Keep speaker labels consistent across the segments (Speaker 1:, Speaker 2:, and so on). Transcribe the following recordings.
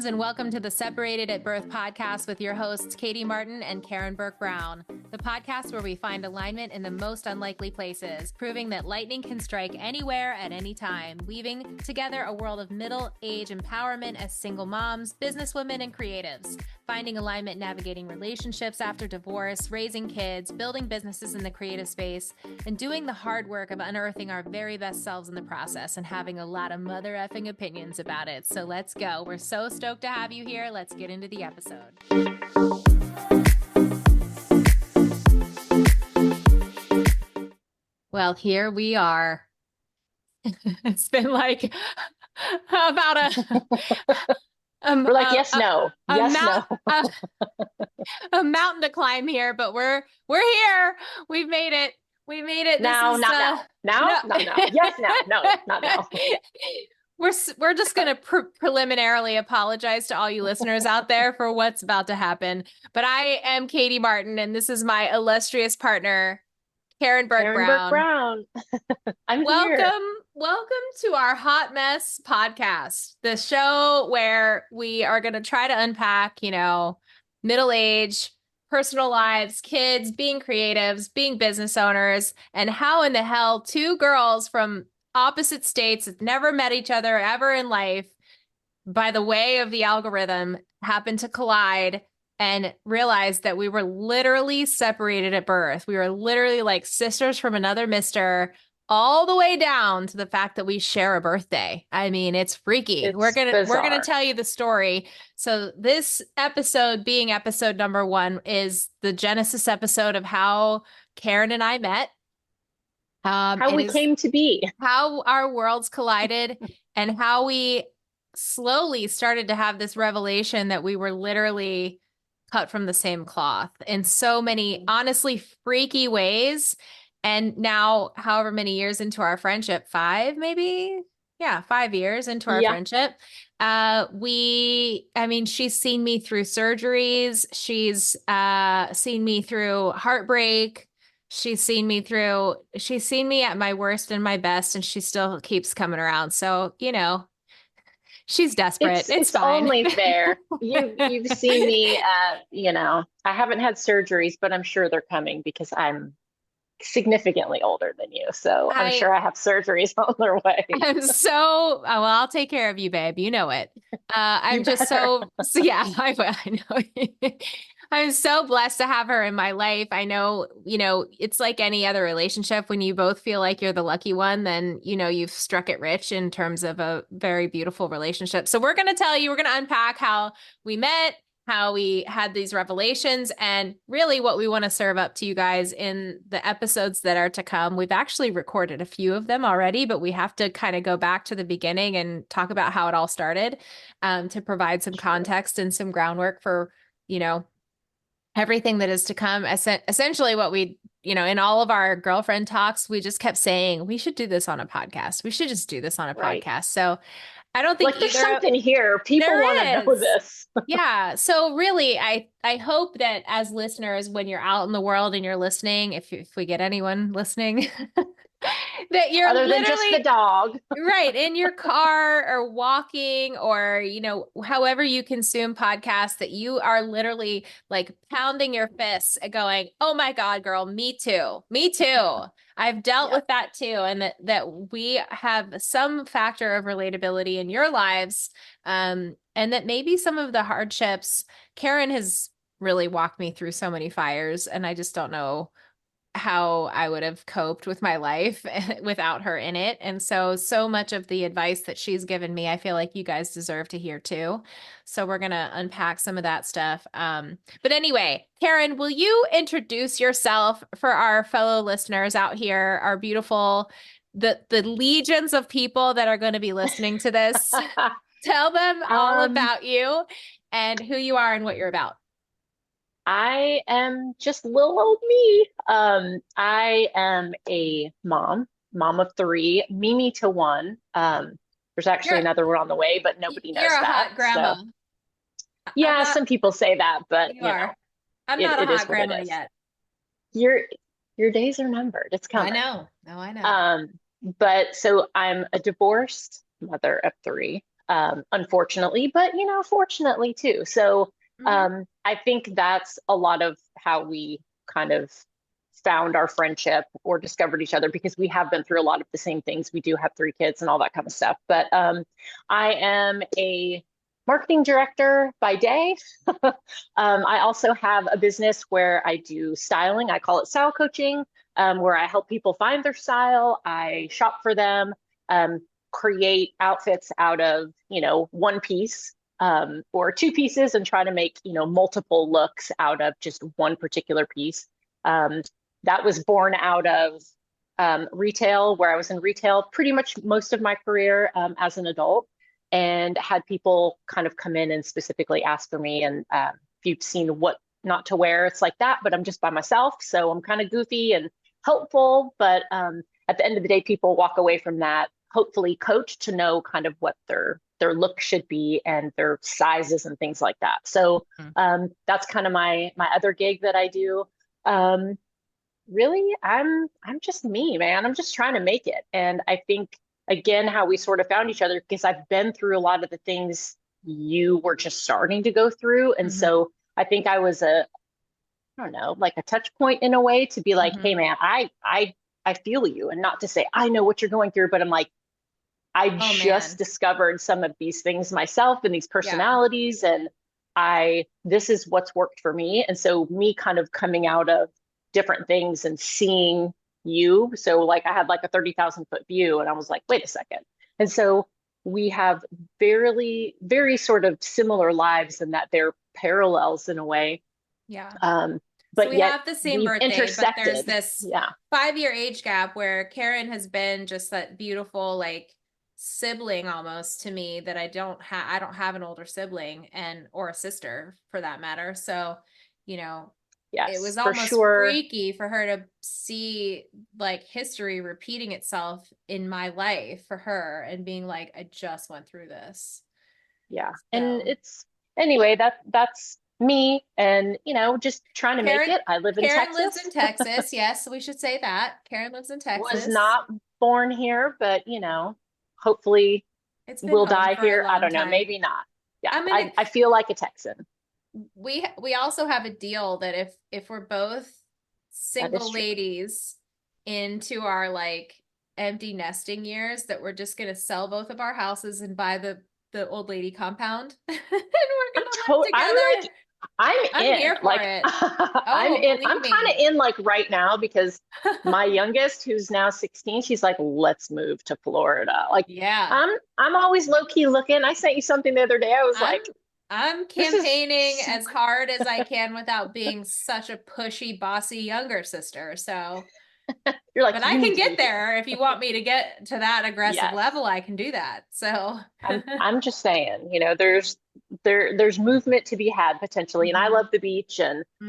Speaker 1: friends, and welcome to the Separated at Birth podcast with your hosts, Katie Martin and Karen Burke-Brown, the podcast where we find alignment in the most unlikely places, proving that lightning can strike anywhere at any time, weaving together a world of middle-age empowerment as single moms, businesswomen, and creatives, finding alignment navigating relationships after divorce, raising kids, building businesses in the creative space, and doing the hard work of unearthing our very best selves in the process and having a lot of mother effing opinions about it. So let's go. We're so stoked to have you here. Let's get into the episode. Well, here we are. It's been like about
Speaker 2: we're like, yes, no.
Speaker 1: A mountain to climb here, but we're here. We've made it. We made it.
Speaker 2: Now. Yes, no, not now.
Speaker 1: We're just going to preliminarily apologize to all you listeners out there for what's about to happen. But I am Katie Martin, and this is my illustrious partner, Karen Burke-Brown.
Speaker 2: I'm here.
Speaker 1: Welcome to our Hot Mess podcast, the show where we are going to try to unpack, middle age, personal lives, kids, being creatives, being business owners, and how in the hell two girls from opposite states that never met each other ever in life, by the way of the algorithm, happened to collide and realized that we were literally separated at birth. We were literally like sisters from another mister, all the way down to the fact that we share a birthday. I mean, it's freaky. We're gonna tell you the story. So this episode, being episode number 1, is the Genesis episode of how Karen and I met.
Speaker 2: How we came to be,
Speaker 1: how our worlds collided, and how we slowly started to have this revelation that we were literally cut from the same cloth in so many honestly freaky ways. And now, however many years into our friendship, 5 maybe? Yeah, 5 years into our friendship. She's seen me through surgeries. She's seen me through heartbreak. She's seen me at my worst and my best, and she still keeps coming around. So, she's desperate. It's fine.
Speaker 2: Only fair. You've seen me at, I haven't had surgeries, but I'm sure they're coming because I'm significantly older than you. So I'm sure I have surgeries on their way.
Speaker 1: I'll take care of you, babe. You know it. I'm just so yeah, I know. I'm so blessed to have her in my life. I know, it's like any other relationship. When you both feel like you're the lucky one, then, you've struck it rich in terms of a very beautiful relationship. So we're going to unpack how we met, how we had these revelations, and really what we want to serve up to you guys in the episodes that are to come. We've actually recorded a few of them already, but we have to kind of go back to the beginning and talk about how it all started, to provide some context and some groundwork for, everything that is to come. Essentially what we, in all of our girlfriend talks, we just kept saying, we should do this on a podcast. We should just do this on a podcast. So I don't think
Speaker 2: there's something here. People want to know this.
Speaker 1: Yeah. So really, I hope that as listeners, when you're out in the world and you're listening, if we get anyone listening, that you're
Speaker 2: other than just the dog,
Speaker 1: right, in your car or walking or, however you consume podcasts, that you are literally like pounding your fists and going, oh my God, girl, me too. I've dealt with that too. And that we have some factor of relatability in your lives. And that maybe some of the hardships, Karen has really walked me through so many fires, and I just don't know how I would have coped with my life without her in it. And so much of the advice that she's given me, I feel like you guys deserve to hear too. So we're going to unpack some of that stuff. But anyway, Karen, will you introduce yourself for our fellow listeners out here, our beautiful, the legions of people that are going to be listening to this? Tell them all about you and who you are and what you're about.
Speaker 2: I am just little old me. I am a mom of 3, Mimi to 1. There's actually another one on the way, but nobody knows that.
Speaker 1: You're a hot grandma.
Speaker 2: So, yeah, some people say that, but
Speaker 1: I'm not a hot grandma yet.
Speaker 2: Your days are numbered. It's coming.
Speaker 1: I know. No, I know.
Speaker 2: But so I'm a divorced mother of 3. unfortunately, but fortunately too. So
Speaker 1: Hmm.
Speaker 2: I think that's a lot of how we kind of found our friendship or discovered each other because we have been through a lot of the same things. We do have 3 kids and all that kind of stuff. But I am a marketing director by day. I also have a business where I do styling. I call it style coaching, where I help people find their style. I shop for them, create outfits out of, one piece or 2 pieces and try to make, multiple looks out of just one particular piece. Um, that was born out of retail, where I was in retail pretty much most of my career as an adult and had people kind of come in and specifically ask for me. And if you've seen What Not to Wear, it's like that, but I'm just by myself. So I'm kind of goofy and helpful. But at the end of the day, people walk away from that hopefully coached to know kind of what their look should be and their sizes and things like that. So that's kind of my other gig that I do. Um, Really, I'm just me, man. I'm just trying to make it. And I think again how we sort of found each other because I've been through a lot of the things you were just starting to go through. And
Speaker 1: Hmm.
Speaker 2: so I think I was I don't know, like a touch point in a way to be like,
Speaker 1: Hmm.
Speaker 2: hey man, I feel you. And not to say I know what you're going through, but I'm like, I
Speaker 1: Oh
Speaker 2: just
Speaker 1: man.
Speaker 2: discovered some of these things myself and these
Speaker 1: Yeah.
Speaker 2: personalities and this is what's worked for me. And so me kind of coming out of different things and seeing you. So like I had like a 30,000 foot view and I was like, wait a second. And so we have very sort of similar lives in that they're parallels in a way.
Speaker 1: Yeah.
Speaker 2: Um,
Speaker 1: So
Speaker 2: but
Speaker 1: we
Speaker 2: yet
Speaker 1: have the same
Speaker 2: we've
Speaker 1: birthday, but there's
Speaker 2: intersected.
Speaker 1: this
Speaker 2: Yeah.
Speaker 1: 5 year age gap where Karen has been just that beautiful, like sibling almost to me that I don't have an older sibling and or a sister for that matter. So, you know, it was
Speaker 2: Yes, for
Speaker 1: almost
Speaker 2: sure.
Speaker 1: freaky for her to see like history repeating itself in my life for her and being like, I just went through this.
Speaker 2: Yeah. And
Speaker 1: So
Speaker 2: it's anyway, that's me and just trying to make
Speaker 1: Karen
Speaker 2: it. I live in
Speaker 1: Karen lives in
Speaker 2: Texas.
Speaker 1: Texas. Yes, we should say that. Karen lives in
Speaker 2: Was
Speaker 1: Texas.
Speaker 2: not born here, but hopefully
Speaker 1: It's been
Speaker 2: will
Speaker 1: home
Speaker 2: die
Speaker 1: for a
Speaker 2: here. I
Speaker 1: long
Speaker 2: don't know,
Speaker 1: time.
Speaker 2: maybe not. Yeah,
Speaker 1: I'm gonna
Speaker 2: I feel like a Texan.
Speaker 1: we also have a deal that if we're both
Speaker 2: That is
Speaker 1: single
Speaker 2: true.
Speaker 1: ladies into our like empty nesting years that we're just gonna sell both of our houses and buy the old lady compound and we're gonna live
Speaker 2: I'm
Speaker 1: together.
Speaker 2: like I'm
Speaker 1: I'm
Speaker 2: in.
Speaker 1: here for
Speaker 2: Like
Speaker 1: it.
Speaker 2: I'm
Speaker 1: Oh,
Speaker 2: in. I'm
Speaker 1: believe
Speaker 2: kind of
Speaker 1: me.
Speaker 2: in like right now because my youngest, who's now 16, she's like, let's move to Florida. Like
Speaker 1: Yeah.
Speaker 2: I'm always low key looking. I sent you something the other day. I was
Speaker 1: I'm
Speaker 2: like,
Speaker 1: I'm
Speaker 2: this is
Speaker 1: campaigning as hard as I can without being such a pushy, bossy younger sister. So,
Speaker 2: you're like,
Speaker 1: but I
Speaker 2: you need
Speaker 1: can
Speaker 2: to be
Speaker 1: get
Speaker 2: here.
Speaker 1: there if you want me to get to that aggressive
Speaker 2: Yes.
Speaker 1: level, I can do that. So,
Speaker 2: I'm just saying, there's movement to be had potentially. And I
Speaker 1: hmm
Speaker 2: love the beach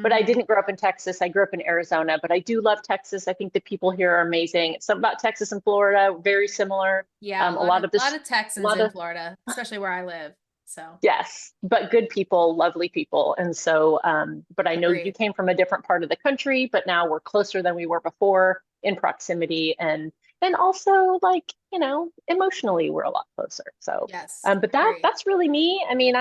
Speaker 2: but I
Speaker 1: hmm
Speaker 2: didn't grow up in Texas. I grew up in Arizona, but I do love Texas. I think the people here are amazing. Something about Texas and Florida, very similar.
Speaker 1: Yeah,
Speaker 2: A lot of
Speaker 1: a lot
Speaker 2: this,
Speaker 1: of
Speaker 2: a
Speaker 1: Texans
Speaker 2: lot
Speaker 1: in
Speaker 2: of
Speaker 1: Florida, especially where I live. So,
Speaker 2: yes, but good people, lovely people. And so, but I know you
Speaker 1: agreed.
Speaker 2: came from a different part of the country, but now we're closer than we were before in proximity and also like, emotionally we're a lot closer. So,
Speaker 1: Yes,
Speaker 2: but
Speaker 1: agreed.
Speaker 2: that's really me. I mean,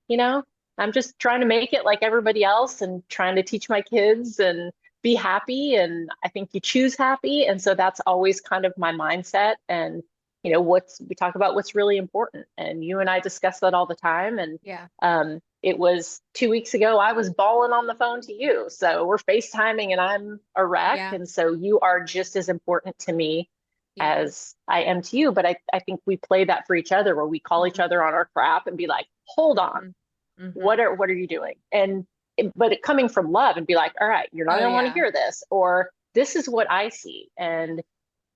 Speaker 2: you know, I'm just trying to make it like everybody else and trying to teach my kids and be happy. And I think you choose happy. And so that's always kind of my mindset. And, we talk about what's really important. And you and I discuss that all the time. And
Speaker 1: Yeah,
Speaker 2: it was 2 weeks ago, I was bawling on the phone to you. So we're FaceTiming and I'm a wreck.
Speaker 1: yeah,
Speaker 2: And so you are just as important to me
Speaker 1: yeah.
Speaker 2: as I am to you. But I think we play that for each other where we call each
Speaker 1: Hmm
Speaker 2: other on our crap and be like, hold on,
Speaker 1: hmm hmm
Speaker 2: what are you doing? And but it coming from love and be like, all right, you're not
Speaker 1: Oh
Speaker 2: gonna want to
Speaker 1: yeah.
Speaker 2: hear this, or this is what I see. And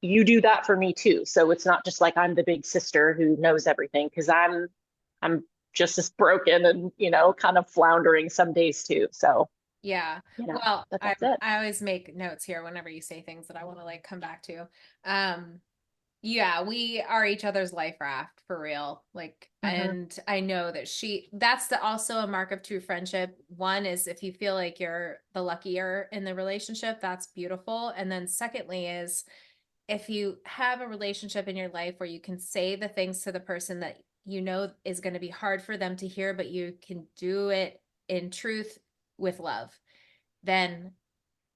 Speaker 2: you do that for me too. So it's not just like I'm the big sister who knows everything, because I'm just as broken and, kind of floundering some days too. So,
Speaker 1: Yeah. Well,
Speaker 2: but that's it.
Speaker 1: I always make notes here whenever you say things that I want to like come back to. Um, yeah, we are each other's life raft for real. Like,
Speaker 2: Hmm.
Speaker 1: and I know that that's also a mark of true friendship. One is if you feel like you're the luckier in the relationship, that's beautiful. And then secondly is if you have a relationship in your life where you can say the things to the person that you know is going to be hard for them to hear, but you can do it in truth with love, then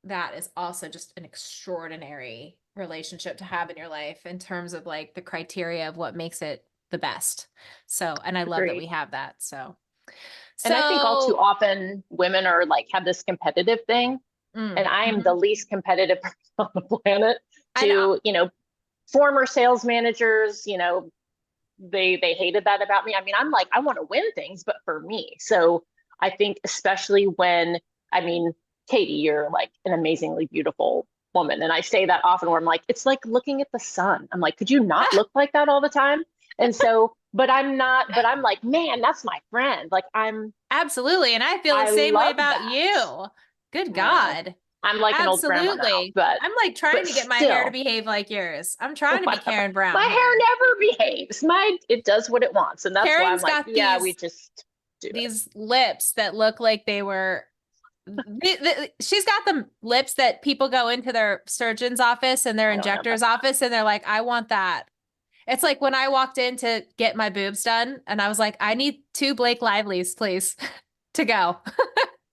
Speaker 1: that is also just an extraordinary relationship to have in your life in terms of like the criteria of what makes it the best. So, and I love that we
Speaker 2: Agreed.
Speaker 1: have that. So,
Speaker 2: And I think all too
Speaker 1: so,
Speaker 2: often women are like have this competitive thing, and I am the
Speaker 1: mhm.
Speaker 2: least competitive person on the planet
Speaker 1: And
Speaker 2: to, former sales managers, they hated that about me. I mean, I'm like, I want to win things, but for me. So I think especially when, I mean, Katie, you're like an amazingly beautiful woman. And I say that often where I'm like, it's like looking at the sun. I'm like, could you not look like that all the time? And so, but I'm not, but I'm like, man, that's my friend. Like
Speaker 1: absolutely. And I feel the
Speaker 2: I
Speaker 1: same way
Speaker 2: love
Speaker 1: about
Speaker 2: that.
Speaker 1: you. Good
Speaker 2: I know.
Speaker 1: God.
Speaker 2: I'm like an old grandma now,
Speaker 1: Absolutely. I'm like trying
Speaker 2: but
Speaker 1: to get my hair to
Speaker 2: still,
Speaker 1: behave like yours. I'm trying to be
Speaker 2: whatever.
Speaker 1: Karen Brown
Speaker 2: My
Speaker 1: here.
Speaker 2: hair never behaves. It does what it wants. And that's why I'm
Speaker 1: Karen's
Speaker 2: like,
Speaker 1: got
Speaker 2: yeah, we just do it.
Speaker 1: these lips that look like they were she's got the lips that people go into their surgeon's office and their
Speaker 2: I don't know about
Speaker 1: injector's office and they're like, I want that. It's like when I walked in to get my boobs done and I was like, I need 2 Blake Lively's, please, to go.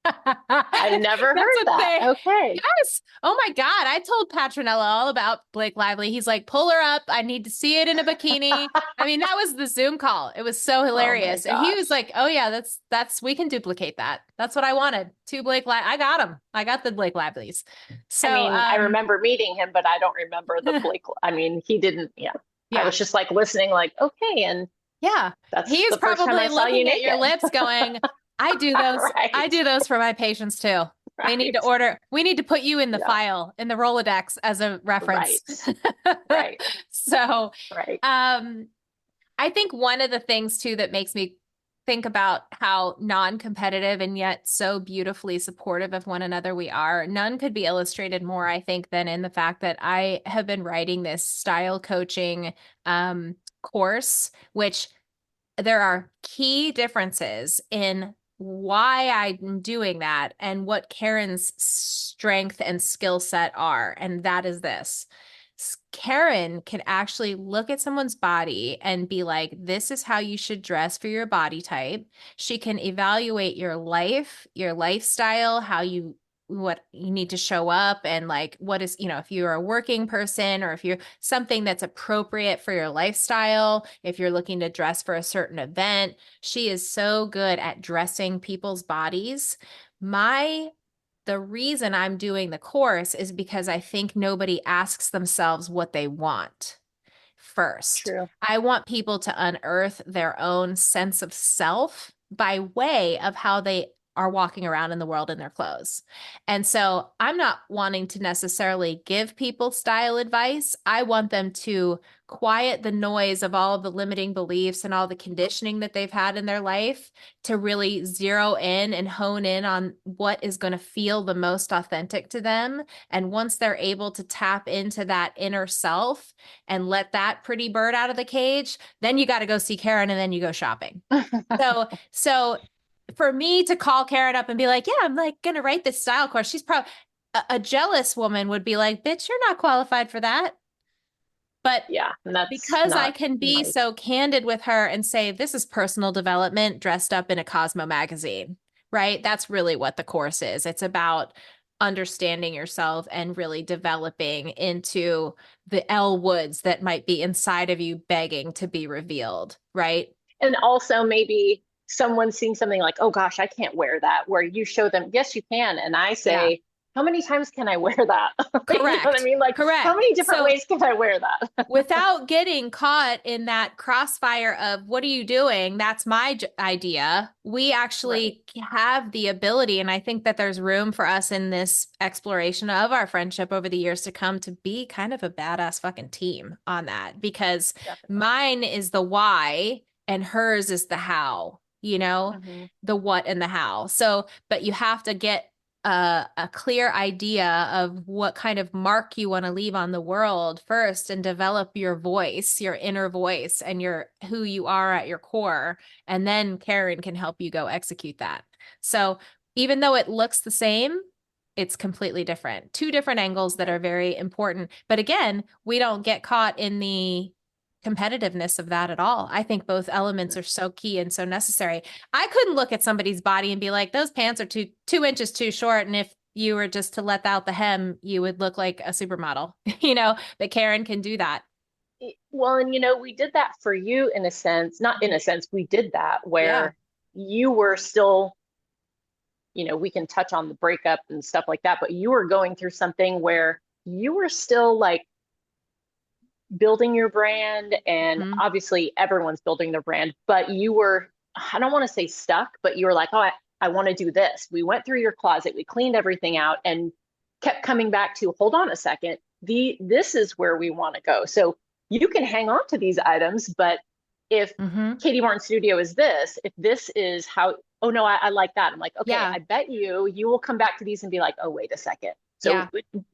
Speaker 2: I've never
Speaker 1: That's
Speaker 2: heard
Speaker 1: what
Speaker 2: that.
Speaker 1: they,
Speaker 2: Okay.
Speaker 1: yes. Oh my God. I told Patronella all about Blake Lively. He's like, pull her up. I need to see it in a bikini. I mean, that was the Zoom call. It was so
Speaker 2: Oh my
Speaker 1: hilarious. And he was
Speaker 2: gosh.
Speaker 1: like, oh yeah, we can duplicate that. That's what I wanted. 2 Blake I got them. I got the Blake Lively's.
Speaker 2: I
Speaker 1: So,
Speaker 2: mean, I remember meeting him, but I don't remember the Blake. I mean, he didn't, yeah. I
Speaker 1: yeah,
Speaker 2: was just like listening, like, okay. And
Speaker 1: yeah.
Speaker 2: that's
Speaker 1: He's
Speaker 2: the first time
Speaker 1: probably
Speaker 2: I saw you
Speaker 1: looking at your
Speaker 2: naked.
Speaker 1: lips going, I
Speaker 2: Right.
Speaker 1: do those for my patients too. They need to
Speaker 2: Right.
Speaker 1: order. We need to put you in the
Speaker 2: Yeah.
Speaker 1: file in the Rolodex as a reference.
Speaker 2: Right. Right.
Speaker 1: So,
Speaker 2: Right.
Speaker 1: um, I think one of the things too that makes me think about how non-competitive and yet so beautifully supportive of one another we are, none could be illustrated more, I think, than in the fact that I have been writing this style coaching course, which there are key differences in why I'm doing that and what Karen's strength and skill set are. And that is this. Karen can actually look at someone's body and be like, this is how you should dress for your body type. She can evaluate your life, your lifestyle, how you what you need to show up and like what is, if you're a working person or if you're something that's appropriate for your lifestyle, if you're looking to dress for a certain event. She is so good at dressing people's bodies. My the reason I'm doing the course is because I think nobody asks themselves what they want first.
Speaker 2: True.
Speaker 1: I want people to unearth their own sense of self by way of how they are walking around in the world in their clothes. And so I'm not wanting to necessarily give people style advice. I want them to quiet the noise of all of the limiting beliefs and all the conditioning that they've had in their life to really zero in and hone in on what is going to feel the most authentic to them. And once they're able to tap into that inner self and let that pretty bird out of the cage, then you got to go see Karen and then you go shopping. So for me to call Karen up and be like, yeah, I'm like going to write this style course. She's probably a jealous woman would be like, bitch, you're not qualified for that. But
Speaker 2: Yeah. And that's
Speaker 1: because I
Speaker 2: not
Speaker 1: can be
Speaker 2: my,
Speaker 1: so candid with her and say, this is personal development dressed up in a Cosmo magazine, right? That's really what the course is. It's about understanding yourself and really developing into the Elle Woods that might be inside of you begging to be revealed, right?
Speaker 2: and also maybe someone seeing something like, oh gosh, I can't wear that, where you show them, yes, you can. And I
Speaker 1: Yeah,
Speaker 2: say, how many times can I wear that? You know what I
Speaker 1: correct.
Speaker 2: mean? Like, how
Speaker 1: Correct.
Speaker 2: many different
Speaker 1: So
Speaker 2: ways can I wear that?
Speaker 1: without getting caught in that crossfire of what are you doing? That's my idea. We
Speaker 2: Right.
Speaker 1: actually have the ability, and I think that there's room for us in this exploration of our friendship over the years to come to be kind of a badass fucking team on that because
Speaker 2: Definitely.
Speaker 1: mine is the why and hers is the how,
Speaker 2: Hmm.
Speaker 1: the what and the how. So, but you have to get a clear idea of what kind of mark you want to leave on the world first and develop your voice, your inner voice, and your who you are at your core. And then Karen can help you go execute that. So even though it looks the same, it's completely different. Two different angles that are very important. But again, we don't get caught in the competitiveness of that at all. I think both elements are so key and so necessary. I couldn't look at somebody's body and be like, those pants are 2 inches too short. And if you were just to let out the hem, you would look like a supermodel, but Karen can do that.
Speaker 2: Well, and we did that for you in a sense, not in a sense, we did that
Speaker 1: Yeah.
Speaker 2: where you were still, we can touch on the breakup and stuff like that, but you were going through something where you were still like building your brand. And
Speaker 1: Mhm.
Speaker 2: obviously everyone's building their brand, but you were, I don't want to say stuck, but you were like, oh, I want to do this. We went through your closet, we cleaned everything out and kept coming back to, hold on a second, this is where we want to go. So you can hang on to these items, but if
Speaker 1: Mhm.
Speaker 2: Katie Martin Studio is this, if this is how, oh no, I like that. I'm like, okay,
Speaker 1: Yeah.
Speaker 2: I bet you will come back to these and be like, oh, wait a second. So
Speaker 1: Yeah.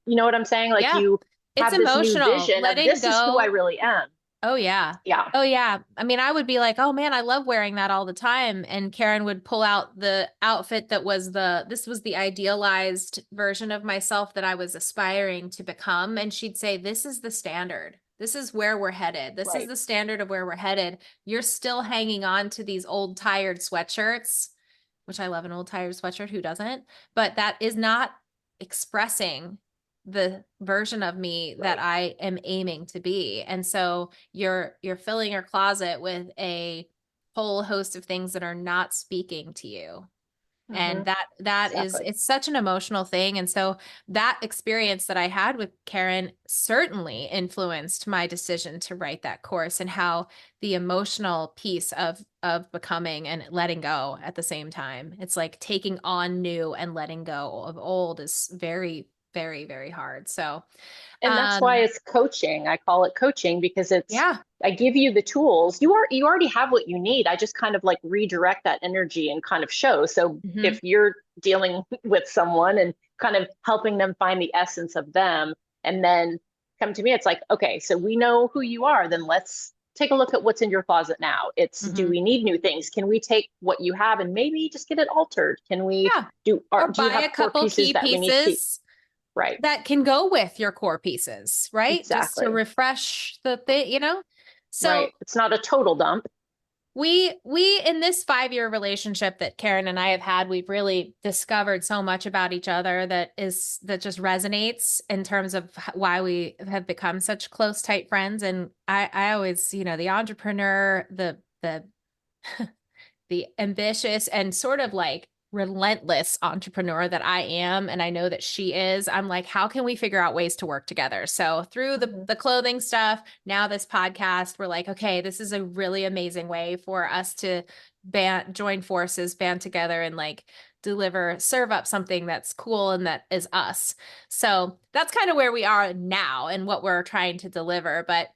Speaker 2: you know what I'm saying? Like
Speaker 1: Yeah.
Speaker 2: you
Speaker 1: It's
Speaker 2: have this new
Speaker 1: emotional.
Speaker 2: vision of
Speaker 1: Letting
Speaker 2: this is who I
Speaker 1: go.
Speaker 2: really am.
Speaker 1: Oh yeah.
Speaker 2: Yeah.
Speaker 1: Oh yeah. I mean, I would be like, "Oh man, I love wearing that all the time." And Karen would pull out the outfit that was this was the idealized version of myself that I was aspiring to become, and she'd say, "This is the standard. This is where we're headed. This is
Speaker 2: Right.
Speaker 1: the standard of where we're headed. You're still hanging on to these old tired sweatshirts," which I love an old tired sweatshirt, who doesn't? But that is not expressing the version of me that
Speaker 2: Right.
Speaker 1: I am aiming to be. And so you're filling your closet with a whole host of things that are not speaking to you. And
Speaker 2: Hmm.
Speaker 1: that is,
Speaker 2: Exactly.
Speaker 1: it's such an emotional thing. And so that experience that I had with Karen certainly influenced my decision to write that course, and how the emotional piece of becoming and letting go at the same time. It's like taking on new and letting go of old is very, very, very hard. So,
Speaker 2: And that's why
Speaker 1: um,
Speaker 2: it's coaching. I call it coaching because
Speaker 1: yeah.
Speaker 2: I give you the tools. You already have what you need. I just kind of like redirect that energy and kind of show. So
Speaker 1: Hmm.
Speaker 2: if you're dealing with someone and kind of helping them find the essence of them and then come to me, it's like, okay, so we know who you are, then let's take a look at what's in your closet now. It's, do
Speaker 1: Hmm.
Speaker 2: we need new things? Can we take what you have and maybe just get it altered? Can we
Speaker 1: Yeah. Or
Speaker 2: do you
Speaker 1: buy
Speaker 2: have
Speaker 1: a
Speaker 2: core
Speaker 1: couple
Speaker 2: pieces
Speaker 1: key
Speaker 2: that we need to keep?
Speaker 1: pieces
Speaker 2: Right.
Speaker 1: that can go with your core pieces, right? Just to
Speaker 2: Exactly.
Speaker 1: refresh the thing. So
Speaker 2: Right. It's not a total dump.
Speaker 1: we in this 5-year relationship that Karen and I have had, we've really discovered so much about each other that just resonates in terms of why we have become such close, tight friends. And I always, the entrepreneur, the ambitious and sort of like relentless entrepreneur that I am, and I know that she is, I'm like, how can we figure out ways to work together? So through the
Speaker 2: Mhm.
Speaker 1: the clothing stuff, now this podcast, we're like, okay, this is a really amazing way for us to join forces, band together, and like serve up something that's cool and that is us. So that's kind of where we are now and what we're trying to deliver. But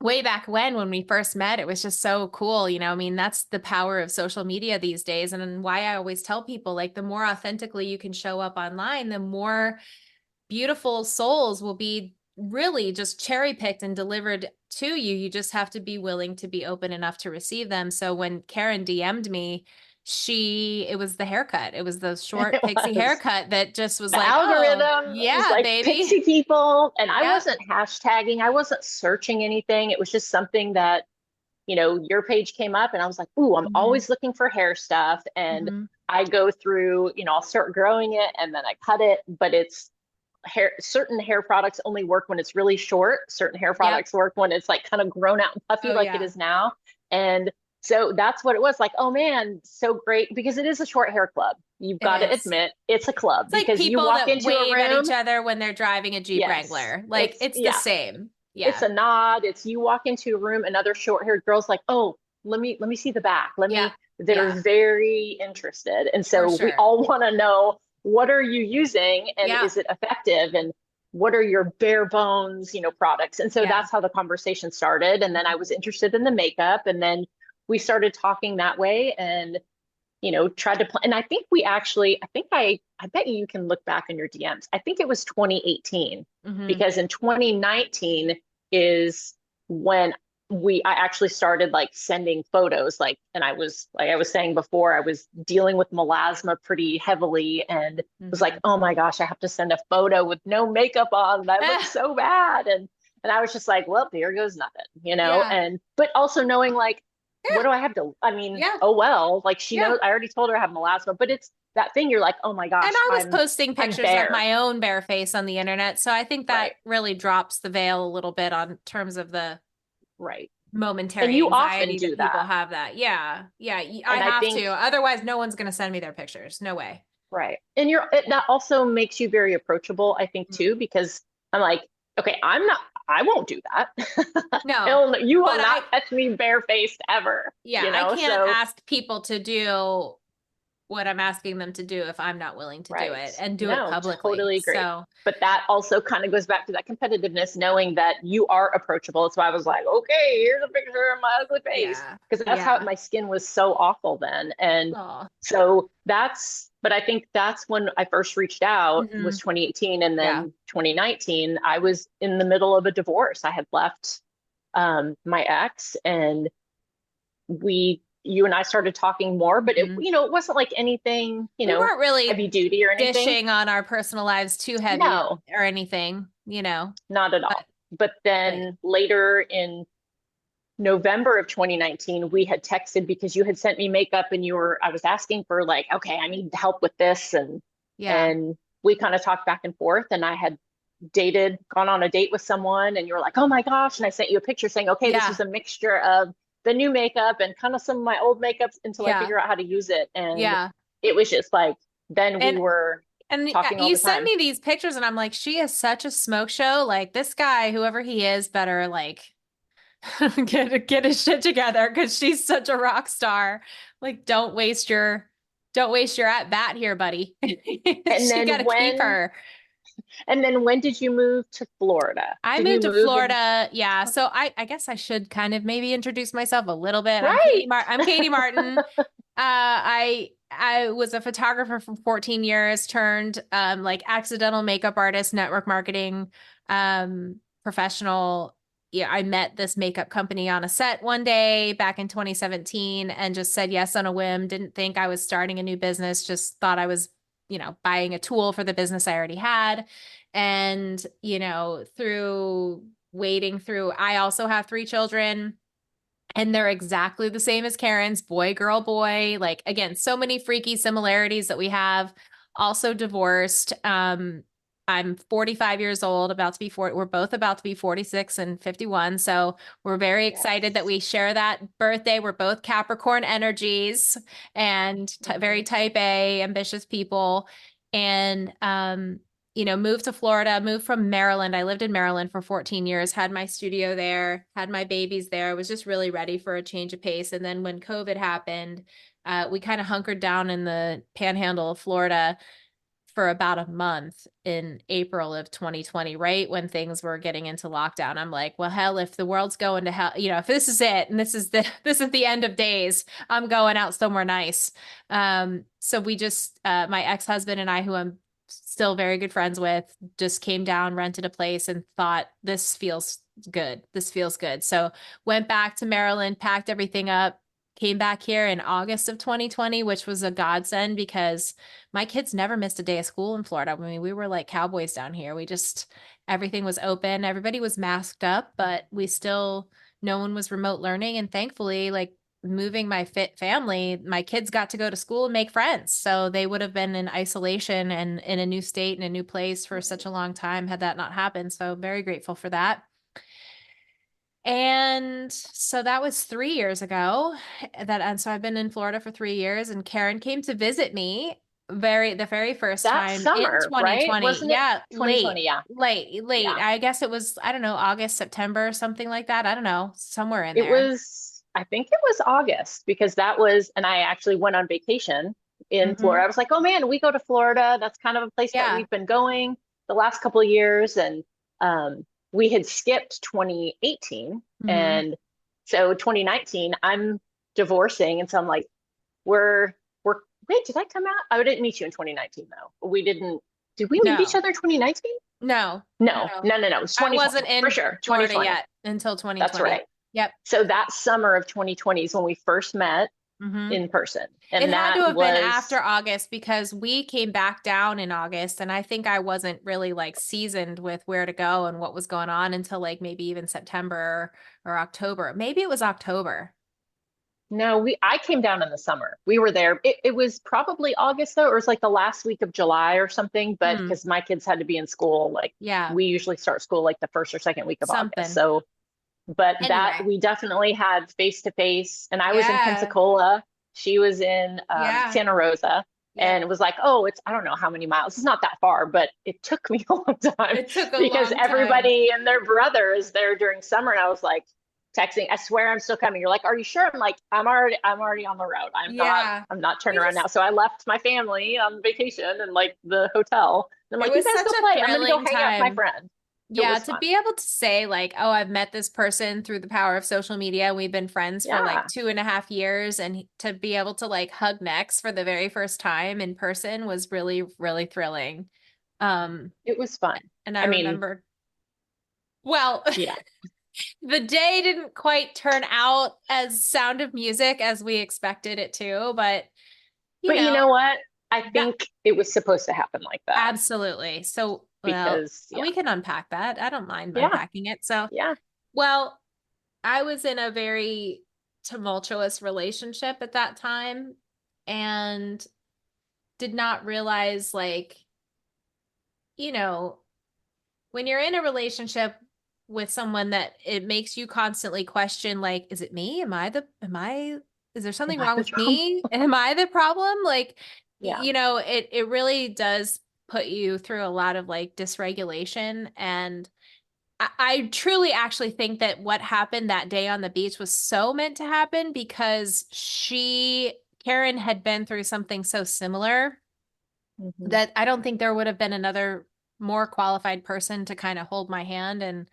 Speaker 1: way back when we first met, it was just so cool. I mean, that's the power of social media these days. And why I always tell people, like, the more authentically you can show up online, the more beautiful souls will be really just cherry picked and delivered to you. You just have to be willing to be open enough to receive them. So when Karen DM'd me, it was the haircut. It was the short
Speaker 2: It
Speaker 1: pixie
Speaker 2: was.
Speaker 1: haircut that just was
Speaker 2: The
Speaker 1: like, oh,
Speaker 2: algorithm was
Speaker 1: yeah,
Speaker 2: like
Speaker 1: baby.
Speaker 2: pixie people, and I
Speaker 1: Yep.
Speaker 2: wasn't hashtagging, I wasn't searching anything. It was just something that, your page came up, and I was like, ooh, I'm
Speaker 1: Hmm.
Speaker 2: always looking for hair stuff. And
Speaker 1: Hmm.
Speaker 2: I go through, I'll start growing it and then I cut it, but it's certain hair products only work when it's really short. Certain hair
Speaker 1: Yep.
Speaker 2: products work when it's like kind of grown out and puffy
Speaker 1: Oh,
Speaker 2: like it
Speaker 1: yeah.
Speaker 2: is now. And so that's what it was like. Oh man, so great because it is a short hair club. You've
Speaker 1: It
Speaker 2: got to
Speaker 1: is.
Speaker 2: admit it's a club
Speaker 1: It's like
Speaker 2: because you
Speaker 1: people
Speaker 2: walk
Speaker 1: that
Speaker 2: into a
Speaker 1: wave at
Speaker 2: room.
Speaker 1: each other when they're driving a Jeep
Speaker 2: Yes,
Speaker 1: Wrangler. Like it's the
Speaker 2: yeah,
Speaker 1: same.
Speaker 2: it's
Speaker 1: Yeah.
Speaker 2: a nod. It's you walk into a room, another short haired girl's like, oh, let me see the back.
Speaker 1: Yeah.
Speaker 2: They're
Speaker 1: Yeah.
Speaker 2: very interested. And
Speaker 1: For
Speaker 2: so we
Speaker 1: sure.
Speaker 2: all want to know, what are you using and
Speaker 1: Yeah.
Speaker 2: is it effective? And what are your bare bones, products? And so
Speaker 1: Yeah.
Speaker 2: that's how the conversation started. And then I was interested in the makeup. And then we started talking that way and, tried to plan. And I think I bet you can look back in your DMs. I think it was 2018
Speaker 1: Hmm.
Speaker 2: because in 2019 is when I actually started like sending photos, like, and I was, like I was saying before, I was dealing with melasma pretty heavily and was like,
Speaker 1: Mhm.
Speaker 2: oh my gosh, I have to send a photo with no makeup on and I look
Speaker 1: Ah,
Speaker 2: so bad. And I was just like, well, here goes nothing,
Speaker 1: yeah.
Speaker 2: and but also knowing like, what
Speaker 1: Yeah.
Speaker 2: do I have to, I mean,
Speaker 1: Yeah.
Speaker 2: oh well, like she
Speaker 1: Yeah.
Speaker 2: knows, I already told her I have melasma, but it's that thing you're like, oh my
Speaker 1: And
Speaker 2: gosh,
Speaker 1: I was posting
Speaker 2: I'm
Speaker 1: pictures of
Speaker 2: bare.
Speaker 1: my own bare face on the internet. So I think that
Speaker 2: Right,
Speaker 1: really drops the veil a little bit on terms of the
Speaker 2: right. And
Speaker 1: momentary
Speaker 2: you often
Speaker 1: anxiety
Speaker 2: do
Speaker 1: that people
Speaker 2: that.
Speaker 1: have that. Yeah. Yeah. I
Speaker 2: And I
Speaker 1: have to.
Speaker 2: think
Speaker 1: Otherwise, no one's going to send me their pictures. No way.
Speaker 2: right. And that also makes you very approachable, I think,
Speaker 1: Mm.
Speaker 2: too, because I'm like, okay, I won't do that.
Speaker 1: No,
Speaker 2: You will
Speaker 1: but
Speaker 2: not catch me barefaced ever,
Speaker 1: yeah, I can't
Speaker 2: So,
Speaker 1: ask people to do what I'm asking them to do if I'm not willing to do
Speaker 2: right.
Speaker 1: it and do it
Speaker 2: No,
Speaker 1: publicly.
Speaker 2: totally agree.
Speaker 1: So,
Speaker 2: But that also kind of goes back to that competitiveness, knowing that you are approachable. That's why I was like, okay, here's a picture of my ugly face.
Speaker 1: yeah.
Speaker 2: Because that's how
Speaker 1: Yeah.
Speaker 2: my skin was so awful then. And
Speaker 1: Oh.
Speaker 2: so but I think that's when I first reached out
Speaker 1: Hmm.
Speaker 2: was 2018. And
Speaker 1: Yeah.
Speaker 2: then 2019, I was in the middle of a divorce. I had left my ex and you and I started talking more, but
Speaker 1: Hmm.
Speaker 2: it wasn't like anything,
Speaker 1: We weren't really
Speaker 2: heavy duty or anything.
Speaker 1: dishing on our personal lives too heavy
Speaker 2: No,
Speaker 1: or anything,
Speaker 2: not at
Speaker 1: but
Speaker 2: all. But
Speaker 1: like,
Speaker 2: then later in November of 2019, we had texted because you had sent me makeup and I was asking for like, okay, I need help with this.
Speaker 1: yeah.
Speaker 2: And we kind of talked back and forth and I had gone on a date with someone and you were like, oh my gosh. And I sent you a picture saying, okay, this
Speaker 1: Yeah.
Speaker 2: is a mixture of the new makeup and kind of some of my old makeups until I
Speaker 1: Yeah.
Speaker 2: figure out how to use it. And
Speaker 1: Yeah.
Speaker 2: it was just like, then we
Speaker 1: And
Speaker 2: were talking all
Speaker 1: you
Speaker 2: the
Speaker 1: send
Speaker 2: time.
Speaker 1: me these pictures and I'm like, she is such a smoke show. Like this guy, whoever he is, better like get his shit together because she's such a rock star. Like, don't waste your at bat here, buddy.
Speaker 2: And
Speaker 1: She
Speaker 2: then
Speaker 1: got to keep her.
Speaker 2: when did you move to Florida?
Speaker 1: I
Speaker 2: Did you
Speaker 1: moved to
Speaker 2: move in?
Speaker 1: Florida. Yeah. So I guess I should kind of maybe introduce myself a little bit.
Speaker 2: Right.
Speaker 1: I'm Katie Martin. I was a photographer for 14 years, turned like accidental makeup artist, network marketing professional. Yeah, I met this makeup company on a set one day back in 2017 and just said yes on a whim. Didn't think I was starting a new business, just thought I was, buying a tool for the business I already had. And, through wading through, I also have three children and they're exactly the same as Karen's boy, girl, boy. Like, again, so many freaky similarities that we have. Also divorced. I'm 45 years old, about to be 40. We're both about to be 46 and 51. So we're very excited that
Speaker 2: Yes.
Speaker 1: we share that birthday. We're both Capricorn energies and very
Speaker 2: Mhm.
Speaker 1: type A, ambitious people. And, moved to Florida, moved from Maryland. I lived in Maryland for 14 years, had my studio there, had my babies there, was just really ready for a change of pace. And then when COVID happened, we kind of hunkered down in the panhandle of Florida for about a month in April of 2020, right when things were getting into lockdown. I'm like, well, hell, if the world's going to hell, if this is it and this is the end of days, I'm going out somewhere nice. So we just my ex-husband and I, who I'm still very good friends with, just came down, rented a place, and thought this feels good. This feels good. So went back to Maryland, packed everything up, came back here in August of 2020, which was a godsend because my kids never missed a day of school in Florida. I mean, we were like cowboys down here. Everything was open, everybody was masked up, but no one was remote learning. And thankfully, like moving my fit family, my kids got to go to school and make friends. So they would have been in isolation and in a new state and a new place for such a long time had that not happened. So very grateful for that. And so that was 3 years ago. And so I've been in Florida for 3 years, and Karen came to visit me the very first
Speaker 2: That
Speaker 1: time in
Speaker 2: summer, right?
Speaker 1: 2020.
Speaker 2: Wasn't it
Speaker 1: Yeah,
Speaker 2: 2020? Yeah.
Speaker 1: late.
Speaker 2: Yeah.
Speaker 1: I guess it was, I don't know, August, September, something like that. I don't know, somewhere in
Speaker 2: It
Speaker 1: there.
Speaker 2: was, I think it was August because and I actually went on vacation in Florida.
Speaker 1: Hmm.
Speaker 2: I was like, oh man, we go to Florida. That's kind of a place that
Speaker 1: Yeah.
Speaker 2: we've been going the last couple of years. And we had skipped 2018.
Speaker 1: Hmm.
Speaker 2: And so 2019, I'm divorcing. And so I'm like, we're, wait, did I come out? I didn't meet you in 2019 though. Did we meet each
Speaker 1: No,
Speaker 2: other in 2019?
Speaker 1: no,
Speaker 2: No,
Speaker 1: no.
Speaker 2: no, no, no. It was
Speaker 1: I
Speaker 2: 2020
Speaker 1: wasn't
Speaker 2: for
Speaker 1: in
Speaker 2: sure.
Speaker 1: Florida
Speaker 2: 2020.
Speaker 1: yet until
Speaker 2: That's
Speaker 1: 2020.
Speaker 2: right.
Speaker 1: Yep.
Speaker 2: So that summer of 2020 is when we first met
Speaker 1: Hmm.
Speaker 2: in person.
Speaker 1: It
Speaker 2: And
Speaker 1: had to
Speaker 2: that
Speaker 1: have been
Speaker 2: was,
Speaker 1: after August because we came back down in August and I think I wasn't really like seasoned with where to go and what was going on until like maybe even September or October. Maybe it was October.
Speaker 2: no, I came down in the summer. We were there. It was probably August though, or it was like the last week of July or something, but
Speaker 1: Hmm.
Speaker 2: because my kids had to be in school, like
Speaker 1: Yeah.
Speaker 2: we usually start school like the first or second week of August.
Speaker 1: Something.
Speaker 2: So, but that
Speaker 1: Anyway.
Speaker 2: we definitely had face to face, and I was in
Speaker 1: Yeah.
Speaker 2: Pensacola. She was in
Speaker 1: Yeah.
Speaker 2: Santa Rosa.
Speaker 1: Yep.
Speaker 2: And it was like, oh, I don't know how many miles. It's not that far, but it took me a long time
Speaker 1: It took a
Speaker 2: because
Speaker 1: long time.
Speaker 2: everybody and their brother is there during summer. And I was like, texting, I swear I'm still coming. You're like, are you sure? I'm like, I'm already on the road.
Speaker 1: Yeah.
Speaker 2: I'm not turning
Speaker 1: We
Speaker 2: around now.
Speaker 1: just,
Speaker 2: So I left my family on vacation and like the hotel. And I'm
Speaker 1: it
Speaker 2: like, you
Speaker 1: was
Speaker 2: guys
Speaker 1: such
Speaker 2: go
Speaker 1: a
Speaker 2: play. I'm gonna go
Speaker 1: thrilling
Speaker 2: hang out with my
Speaker 1: time.
Speaker 2: friend. It
Speaker 1: Yeah,
Speaker 2: was
Speaker 1: to
Speaker 2: fun.
Speaker 1: be able to say like, oh, I've met this person through the power of social media and we've been friends for like
Speaker 2: Yeah,
Speaker 1: 2.5 years and to be able to like hug necks for the very first time in person was really, really thrilling. Um,
Speaker 2: it was fun.
Speaker 1: and I
Speaker 2: I mean,
Speaker 1: remember, well,
Speaker 2: yeah.
Speaker 1: the day didn't quite turn out as Sound of Music as we expected it to, but you
Speaker 2: But you
Speaker 1: know,
Speaker 2: know what? I
Speaker 1: that
Speaker 2: think it was supposed to happen like that
Speaker 1: absolutely. So, well,
Speaker 2: because yeah,
Speaker 1: we can unpack that. I don't mind
Speaker 2: yeah,
Speaker 1: unpacking it. So,
Speaker 2: yeah.
Speaker 1: well, I was in a very tumultuous relationship at that time and did not realize, like, you know, when you're in a relationship with someone that it makes you constantly question, like, is it me? Is there
Speaker 2: Am
Speaker 1: something
Speaker 2: I
Speaker 1: wrong
Speaker 2: the
Speaker 1: with
Speaker 2: problem?
Speaker 1: me? Am I the problem? Like,
Speaker 2: Yeah.
Speaker 1: it really does put you through a lot of like dysregulation and I truly actually think that what happened that day on the beach was so meant to happen because Karen had been through something so similar
Speaker 2: Hmm.
Speaker 1: that I don't think there would have been another more qualified person to kind of hold my hand and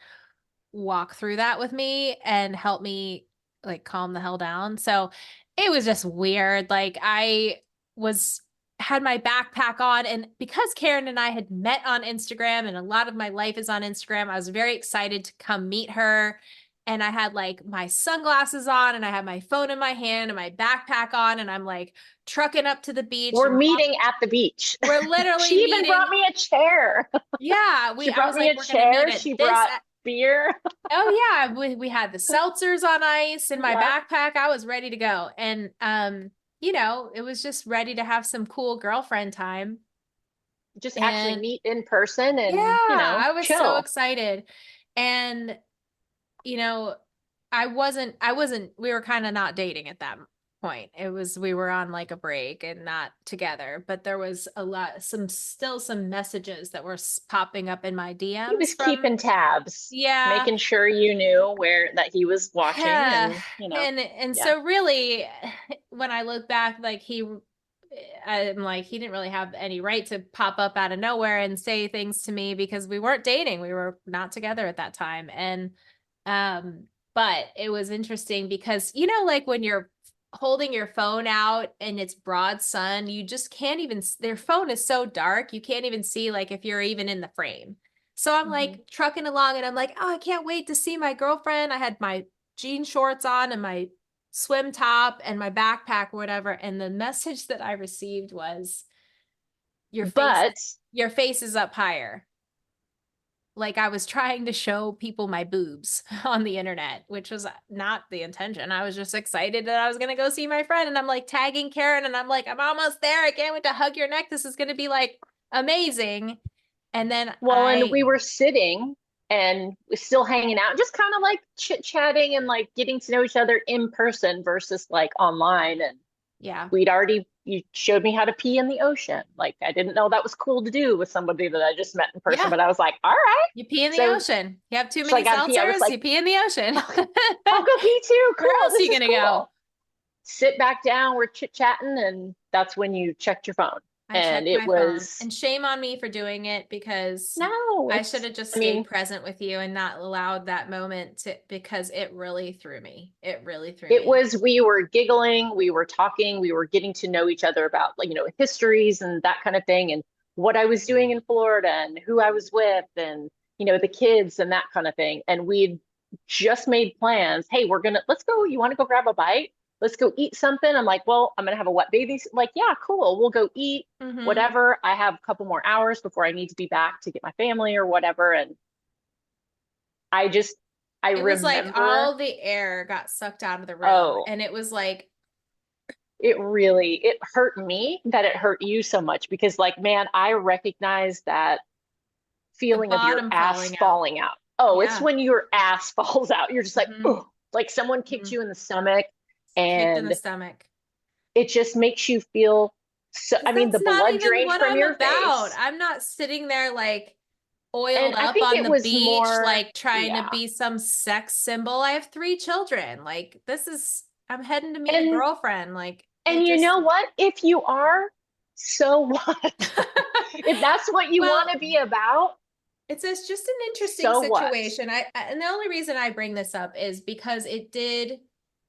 Speaker 1: walk through that with me and help me like calm the hell down. So it was just weird. Like I was had my backpack on and because Karen and I had met on Instagram and a lot of my life is on Instagram, I was very excited to come meet her. And I had like my sunglasses on and I had my phone in my hand and my backpack on and I'm like trucking up to the beach
Speaker 2: We're
Speaker 1: and
Speaker 2: meeting at the beach.
Speaker 1: we're literally
Speaker 2: She even
Speaker 1: meeting.
Speaker 2: brought me a chair.
Speaker 1: Yeah,
Speaker 2: She
Speaker 1: I
Speaker 2: brought
Speaker 1: was
Speaker 2: me
Speaker 1: like,
Speaker 2: a
Speaker 1: we're gonna meet
Speaker 2: chair.
Speaker 1: at
Speaker 2: She
Speaker 1: this.
Speaker 2: brought beer.
Speaker 1: Oh yeah, we had the seltzers on ice in my
Speaker 2: Yeah.
Speaker 1: backpack. I was ready to go. And it was just ready to have some cool girlfriend time.
Speaker 2: Just actually
Speaker 1: And
Speaker 2: meet in person
Speaker 1: yeah,
Speaker 2: and,
Speaker 1: I was so
Speaker 2: chill.
Speaker 1: excited. And you know, I wasn't we were kind of not dating at that point. It was we were on like a break and not together, but there was some messages that were popping up in my
Speaker 2: He
Speaker 1: DMs
Speaker 2: was
Speaker 1: from
Speaker 2: keeping tabs,
Speaker 1: yeah.
Speaker 2: making sure you knew where that he was watching
Speaker 1: Yeah.
Speaker 2: and,
Speaker 1: And
Speaker 2: yeah.
Speaker 1: so really when I look back like I'm like he didn't really have any right to pop up out of nowhere and say things to me because we weren't dating. We were not together at that time. And but it was interesting because like when you're holding your phone out and it's broad sun, you just can't even their phone is so dark, you can't even see like if you're even in the frame. So I'm
Speaker 2: Hmm.
Speaker 1: like trucking along and I'm like, oh, I can't wait to see my girlfriend. I had my jean shorts on and my swim top and my backpack or whatever. And the message that I received was your face,
Speaker 2: But
Speaker 1: your face is up higher. Like I was trying to show people my boobs on the internet, which was not the intention. I was just excited that I was going to go see my friend. And I'm like tagging Karen and I'm like, I'm almost there. I can't wait to hug your neck. This is going to be like amazing. And then
Speaker 2: well, and we were sitting and still hanging out, just kind of like chit-chatting and like getting to know each other in person versus like online. And
Speaker 1: yeah.
Speaker 2: you showed me how to pee in the ocean. Like I didn't know that was cool to do with somebody that I just met in person,
Speaker 1: Yeah.
Speaker 2: but I was like, all right.
Speaker 1: You pee in the
Speaker 2: So
Speaker 1: ocean. You have too
Speaker 2: she's like,
Speaker 1: many
Speaker 2: I gotta pee. I was
Speaker 1: seltzers,
Speaker 2: like,
Speaker 1: you pee in the ocean.
Speaker 2: I'll go pee too.
Speaker 1: Where
Speaker 2: Cool.
Speaker 1: else are
Speaker 2: This
Speaker 1: you
Speaker 2: is
Speaker 1: going to go?
Speaker 2: cool. Sit back down, we're chit-chatting, and that's when you checked your phone.
Speaker 1: I
Speaker 2: And
Speaker 1: checked
Speaker 2: it
Speaker 1: my phone.
Speaker 2: was
Speaker 1: And shame on me for doing it because
Speaker 2: no,
Speaker 1: I should have just
Speaker 2: I
Speaker 1: stayed
Speaker 2: mean,
Speaker 1: present with you and not allowed that moment to because it really threw me. It really threw
Speaker 2: it
Speaker 1: me.
Speaker 2: was we were giggling, we were talking, we were getting to know each other about like, histories and that kind of thing, and what I was doing in Florida and who I was with and the kids and that kind of thing. And we'd just made plans. Hey, let's go. You want to go grab a bite? Let's go eat something. I'm like, well, I'm gonna have a wet baby. Like, yeah, cool. We'll go eat
Speaker 1: Mm-hmm.
Speaker 2: whatever. I have a couple more hours before I need to be back to get my family or whatever. And I just, I
Speaker 1: It was like
Speaker 2: remember,
Speaker 1: all the air got sucked out of the room.
Speaker 2: oh,
Speaker 1: And it was like
Speaker 2: it hurt me that it hurt you so much because like, man, I recognize that
Speaker 1: the
Speaker 2: feeling of your
Speaker 1: bottom
Speaker 2: ass
Speaker 1: falling out.
Speaker 2: falling out. Oh, it's
Speaker 1: Yeah.
Speaker 2: when your ass falls out. You're just like,
Speaker 1: Mm-hmm.
Speaker 2: oh, like someone kicked
Speaker 1: Mm-hmm.
Speaker 2: you in the stomach
Speaker 1: Kicked in the
Speaker 2: and
Speaker 1: stomach.
Speaker 2: it just makes you feel so,
Speaker 1: Because
Speaker 2: I mean,
Speaker 1: that's
Speaker 2: the
Speaker 1: not
Speaker 2: blood
Speaker 1: even
Speaker 2: drained
Speaker 1: what
Speaker 2: from
Speaker 1: I'm
Speaker 2: your
Speaker 1: about.
Speaker 2: face.
Speaker 1: I'm not sitting there like oiled
Speaker 2: And I
Speaker 1: up
Speaker 2: think
Speaker 1: on
Speaker 2: it
Speaker 1: the
Speaker 2: was
Speaker 1: beach,
Speaker 2: more,
Speaker 1: like trying to
Speaker 2: yeah.
Speaker 1: be some sex symbol. I have three children. Like, I'm heading to meet a
Speaker 2: And
Speaker 1: girlfriend. Like,
Speaker 2: and
Speaker 1: it
Speaker 2: you
Speaker 1: just,
Speaker 2: know what? If you are, so what? If that's what you want
Speaker 1: well,
Speaker 2: to be about,
Speaker 1: it's just an interesting
Speaker 2: so what?
Speaker 1: situation. And the only reason I bring this up is because it did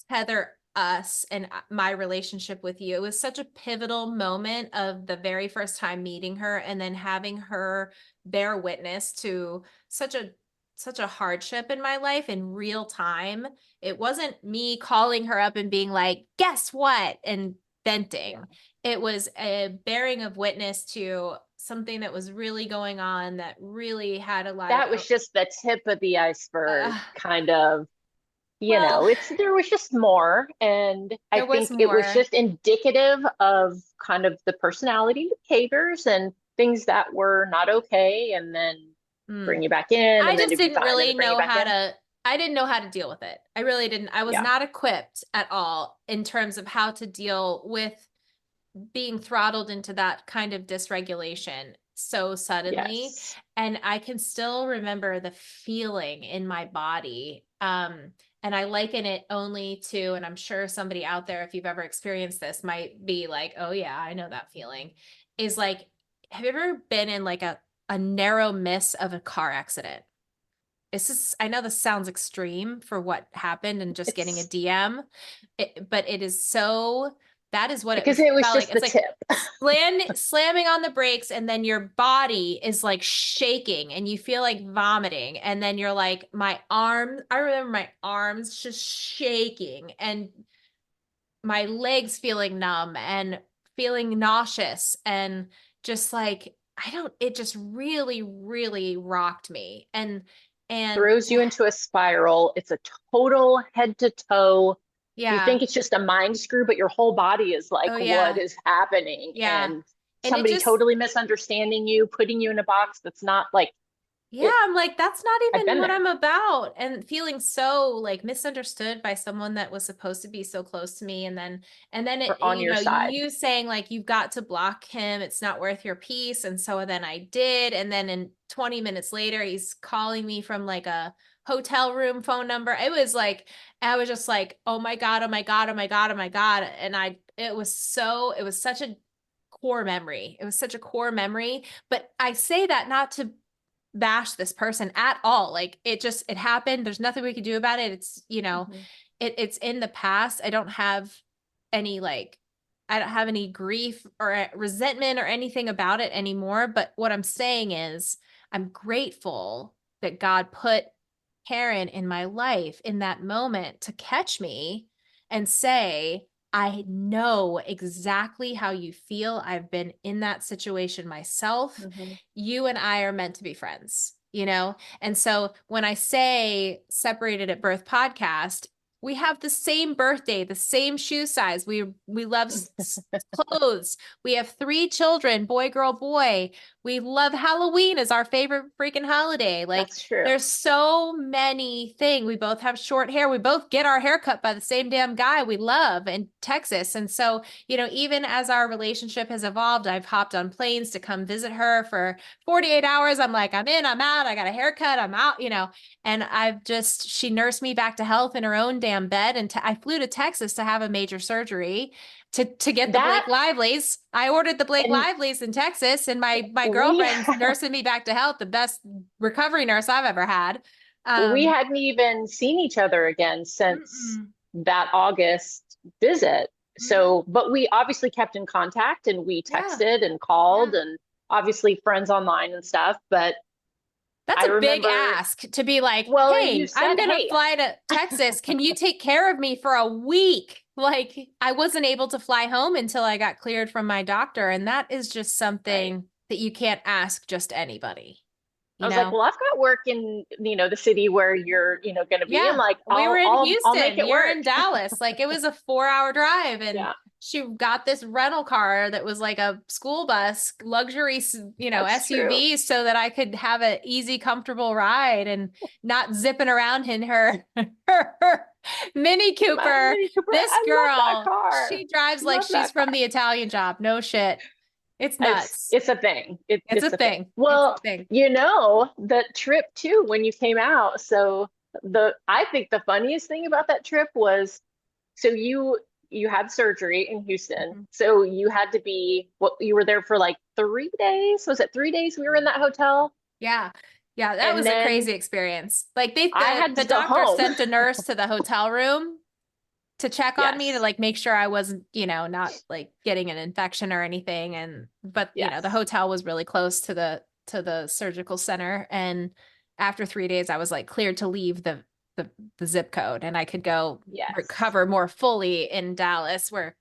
Speaker 1: tether us and my relationship with you. It was such a pivotal moment of the very first time meeting her and then having her bear witness to such a such a hardship in my life in real time. It wasn't me calling her up and being like, "Guess what?" and
Speaker 2: Yeah.
Speaker 1: venting. It was a bearing of witness to something that was really going on that really had a lot of
Speaker 2: That was just the tip of the iceberg,
Speaker 1: uh,
Speaker 2: kind of.
Speaker 1: well,
Speaker 2: There was just more. And I
Speaker 1: there was
Speaker 2: think it was
Speaker 1: more.
Speaker 2: just indicative of kind of the personality behaviors and things that were not okay, and then
Speaker 1: Mm.
Speaker 2: bring you back in,
Speaker 1: I
Speaker 2: and then
Speaker 1: just
Speaker 2: to be
Speaker 1: didn't
Speaker 2: fine, and
Speaker 1: really
Speaker 2: then bring you
Speaker 1: know
Speaker 2: back
Speaker 1: how
Speaker 2: in.
Speaker 1: to, I didn't know how to deal with it. I really didn't. I was
Speaker 2: Yeah.
Speaker 1: not equipped at all in terms of how to deal with being throttled into that kind of dysregulation so suddenly.
Speaker 2: Yes.
Speaker 1: And I can still remember the feeling in my body. And I liken it only to, and I'm sure somebody out there, if you've ever experienced this, might be like, oh, yeah, I know that feeling. Is like, have you ever been in like a narrow miss of a car accident? I know this sounds extreme for what happened and just getting a
Speaker 2: It's
Speaker 1: DM, but it is so, that is what it
Speaker 2: because
Speaker 1: was
Speaker 2: it was
Speaker 1: felt like.
Speaker 2: just the
Speaker 1: It's like
Speaker 2: tip.
Speaker 1: slamming on the brakes and then your body is like shaking and you feel like vomiting. And then you're like, I remember my arms just shaking and my legs feeling numb and feeling nauseous and just like, it just really, really rocked me. And
Speaker 2: Throws you into a spiral. It's a total head to toe. You
Speaker 1: yeah.
Speaker 2: think it's just a mind screw, but your whole body is
Speaker 1: Oh
Speaker 2: like, what
Speaker 1: yeah.
Speaker 2: is happening?
Speaker 1: Yeah.
Speaker 2: And
Speaker 1: And it
Speaker 2: somebody
Speaker 1: just,
Speaker 2: totally misunderstanding you, putting you in a box that's not like
Speaker 1: yeah,
Speaker 2: it.
Speaker 1: I'm like, that's not
Speaker 2: I've
Speaker 1: even
Speaker 2: been
Speaker 1: what
Speaker 2: there
Speaker 1: I'm about. And feeling so like misunderstood by someone that was supposed to be so close to me. And then it,
Speaker 2: or on your side.
Speaker 1: you saying like, you've got to block him. It's not worth your peace. And so then I did. And then in 20 minutes later, he's calling me from like a hotel room phone number. It was like, I was just like, oh my God, oh my God, oh my God, oh my God. And it was such a core memory. It was such a core memory. But I say that not to bash this person at all. Like it happened. There's nothing we can do about it.
Speaker 2: Mhm.
Speaker 1: It's in the past. Any like I don't have any grief or resentment or anything about it anymore. But what I'm saying is I'm grateful that God put Karen in my life in that moment to catch me and say, I know exactly how you feel. I've been in that situation myself.
Speaker 2: Mhm.
Speaker 1: You and I are meant to be friends, you know? And so when I say Separated at Birth podcast, we have the same birthday, the same shoe size. We love clothes. We have three children, boy, girl, boy. We love Halloween as our favorite freaking holiday. Like
Speaker 2: That's true.
Speaker 1: there's so many things. We both have short hair. We both get our hair cut by the same damn guy we love in Texas. And so, even as our relationship has evolved, I've hopped on planes to come visit her for 48 hours. I'm like, I'm in, I'm out. I got a haircut, I'm out. And she nursed me back to health in her own damn bed. And I flew to Texas to have a major surgery to get the
Speaker 2: That
Speaker 1: Blake Lively's. I ordered the Blake
Speaker 2: and
Speaker 1: Lively's in Texas, and my
Speaker 2: we
Speaker 1: girlfriend's nursing me back to health, the best recovery nurse I've ever had.
Speaker 2: we
Speaker 1: Um,
Speaker 2: hadn't even seen each other again since
Speaker 1: mm-mm,
Speaker 2: that August visit.
Speaker 1: mm-hmm,
Speaker 2: So, but we obviously kept in contact and we
Speaker 1: yeah,
Speaker 2: texted and
Speaker 1: yeah.
Speaker 2: called and obviously friends online and stuff. But
Speaker 1: That's
Speaker 2: I
Speaker 1: a big
Speaker 2: remember,
Speaker 1: ask to be like,
Speaker 2: well, you
Speaker 1: hey, I'm
Speaker 2: said,
Speaker 1: going to
Speaker 2: hey,
Speaker 1: fly to Texas. Can you take care of me for a week? Like, I wasn't able to fly home until I got cleared from my doctor. And that is just
Speaker 2: right.
Speaker 1: something that you can't ask just anybody,
Speaker 2: I
Speaker 1: you
Speaker 2: was like,
Speaker 1: know?
Speaker 2: well, I've got work in, the city where you're, going to be, and
Speaker 1: Yeah,
Speaker 2: like,
Speaker 1: we were in
Speaker 2: I'll make
Speaker 1: Houston.
Speaker 2: it
Speaker 1: You're
Speaker 2: work.
Speaker 1: in Dallas. Like it was a 4 hour drive, and
Speaker 2: Yeah,
Speaker 1: she got this rental car that was like a school bus, luxury,
Speaker 2: that's true.
Speaker 1: SUV, so that I could have an easy, comfortable ride and not zipping around in her, her Mini
Speaker 2: My
Speaker 1: Cooper.
Speaker 2: Mini Cooper,
Speaker 1: This
Speaker 2: I love that
Speaker 1: girl,
Speaker 2: car.
Speaker 1: she drives like
Speaker 2: Love
Speaker 1: she's
Speaker 2: that
Speaker 1: from
Speaker 2: car.
Speaker 1: the Italian Job. No shit. It's
Speaker 2: It's
Speaker 1: nuts.
Speaker 2: it's a thing.
Speaker 1: It's a
Speaker 2: It's a thing.
Speaker 1: thing. It's a
Speaker 2: Well,
Speaker 1: thing.
Speaker 2: the trip too when you came out. So the I think the funniest thing about that trip was, so you had surgery in Houston.
Speaker 1: Mhm.
Speaker 2: So you had to be, what, you were there for like 3 days? Was it 3 days we were in that hotel?
Speaker 1: Yeah. Yeah, that
Speaker 2: And
Speaker 1: was a
Speaker 2: then
Speaker 1: crazy experience. Like they
Speaker 2: I had
Speaker 1: the
Speaker 2: to go
Speaker 1: doctor
Speaker 2: home.
Speaker 1: sent a nurse to the hotel room to check on me to
Speaker 2: Yes.
Speaker 1: like make sure I wasn't, not like getting an infection or anything, and but the
Speaker 2: Yes.
Speaker 1: hotel was really close to the surgical center, and after 3 days I was like cleared to leave the zip code, and I could go
Speaker 2: Yes.
Speaker 1: recover more fully in Dallas where,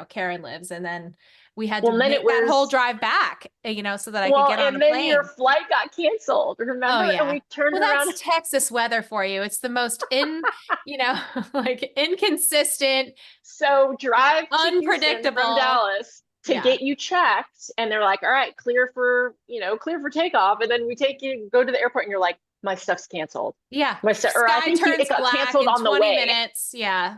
Speaker 1: Karen lives, and then we had to
Speaker 2: Well, then it
Speaker 1: make that whole
Speaker 2: was,
Speaker 1: drive back, so that I could
Speaker 2: well,
Speaker 1: get on a
Speaker 2: and then your
Speaker 1: plane.
Speaker 2: flight got canceled,
Speaker 1: Oh
Speaker 2: remember? And
Speaker 1: yeah.
Speaker 2: we turned
Speaker 1: Well,
Speaker 2: around.
Speaker 1: that's Texas weather for you. It's the most you know, like inconsistent,
Speaker 2: So drive to Houston from
Speaker 1: unpredictable.
Speaker 2: Dallas to
Speaker 1: Yeah.
Speaker 2: get you checked. And they're like, all right, clear for takeoff. And then we take you, go to the airport, and you're like, my stuff's canceled.
Speaker 1: Yeah.
Speaker 2: My stuff, or I
Speaker 1: Sky
Speaker 2: think it
Speaker 1: turns
Speaker 2: got
Speaker 1: black
Speaker 2: canceled
Speaker 1: in
Speaker 2: on the
Speaker 1: 20
Speaker 2: way.
Speaker 1: minutes. Yeah.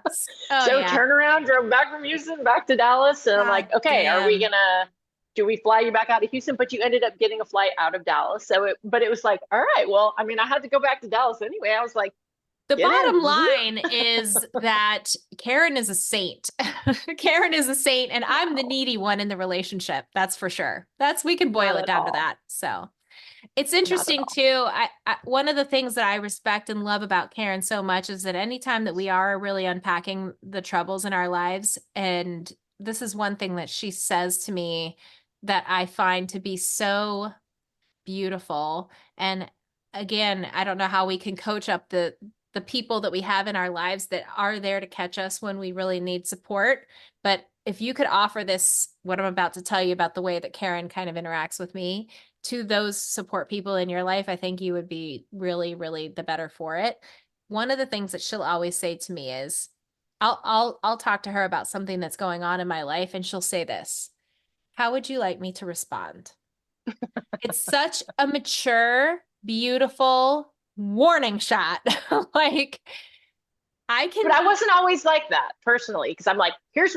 Speaker 1: Oh
Speaker 2: So
Speaker 1: yeah.
Speaker 2: turn around, drove back from Houston back to Dallas. And I'm
Speaker 1: God
Speaker 2: like, okay,
Speaker 1: damn.
Speaker 2: do we fly you back out of Houston? But you ended up getting a flight out of Dallas. But it was like, all right, well, I mean, I had to go back to Dallas anyway. I was like,
Speaker 1: The
Speaker 2: get
Speaker 1: bottom
Speaker 2: in.
Speaker 1: line is that Karen is a saint. Karen is a saint, and I'm the
Speaker 2: No,
Speaker 1: needy one in the relationship. That's for sure. We can boil
Speaker 2: not
Speaker 1: it
Speaker 2: at
Speaker 1: down to
Speaker 2: all.
Speaker 1: that. So it's
Speaker 2: Not at
Speaker 1: interesting
Speaker 2: all.
Speaker 1: too. One of the things that I respect and love about Karen so much is that anytime that we are really unpacking the troubles in our lives, and this is one thing that she says to me that I find to be so beautiful. And again, I don't know how we can coach up the people that we have in our lives that are there to catch us when we really need support. But if you could offer this, what I'm about to tell you about the way that Karen kind of interacts with me to those support people in your life, I think you would be really, really the better for it. One of the things that she'll always say to me is, I'll talk to her about something that's going on in my life, and she'll say this: how would you like me to respond? It's such a mature, beautiful warning shot. Like I
Speaker 2: But
Speaker 1: can
Speaker 2: I
Speaker 1: be,
Speaker 2: wasn't always like that personally, because I'm like,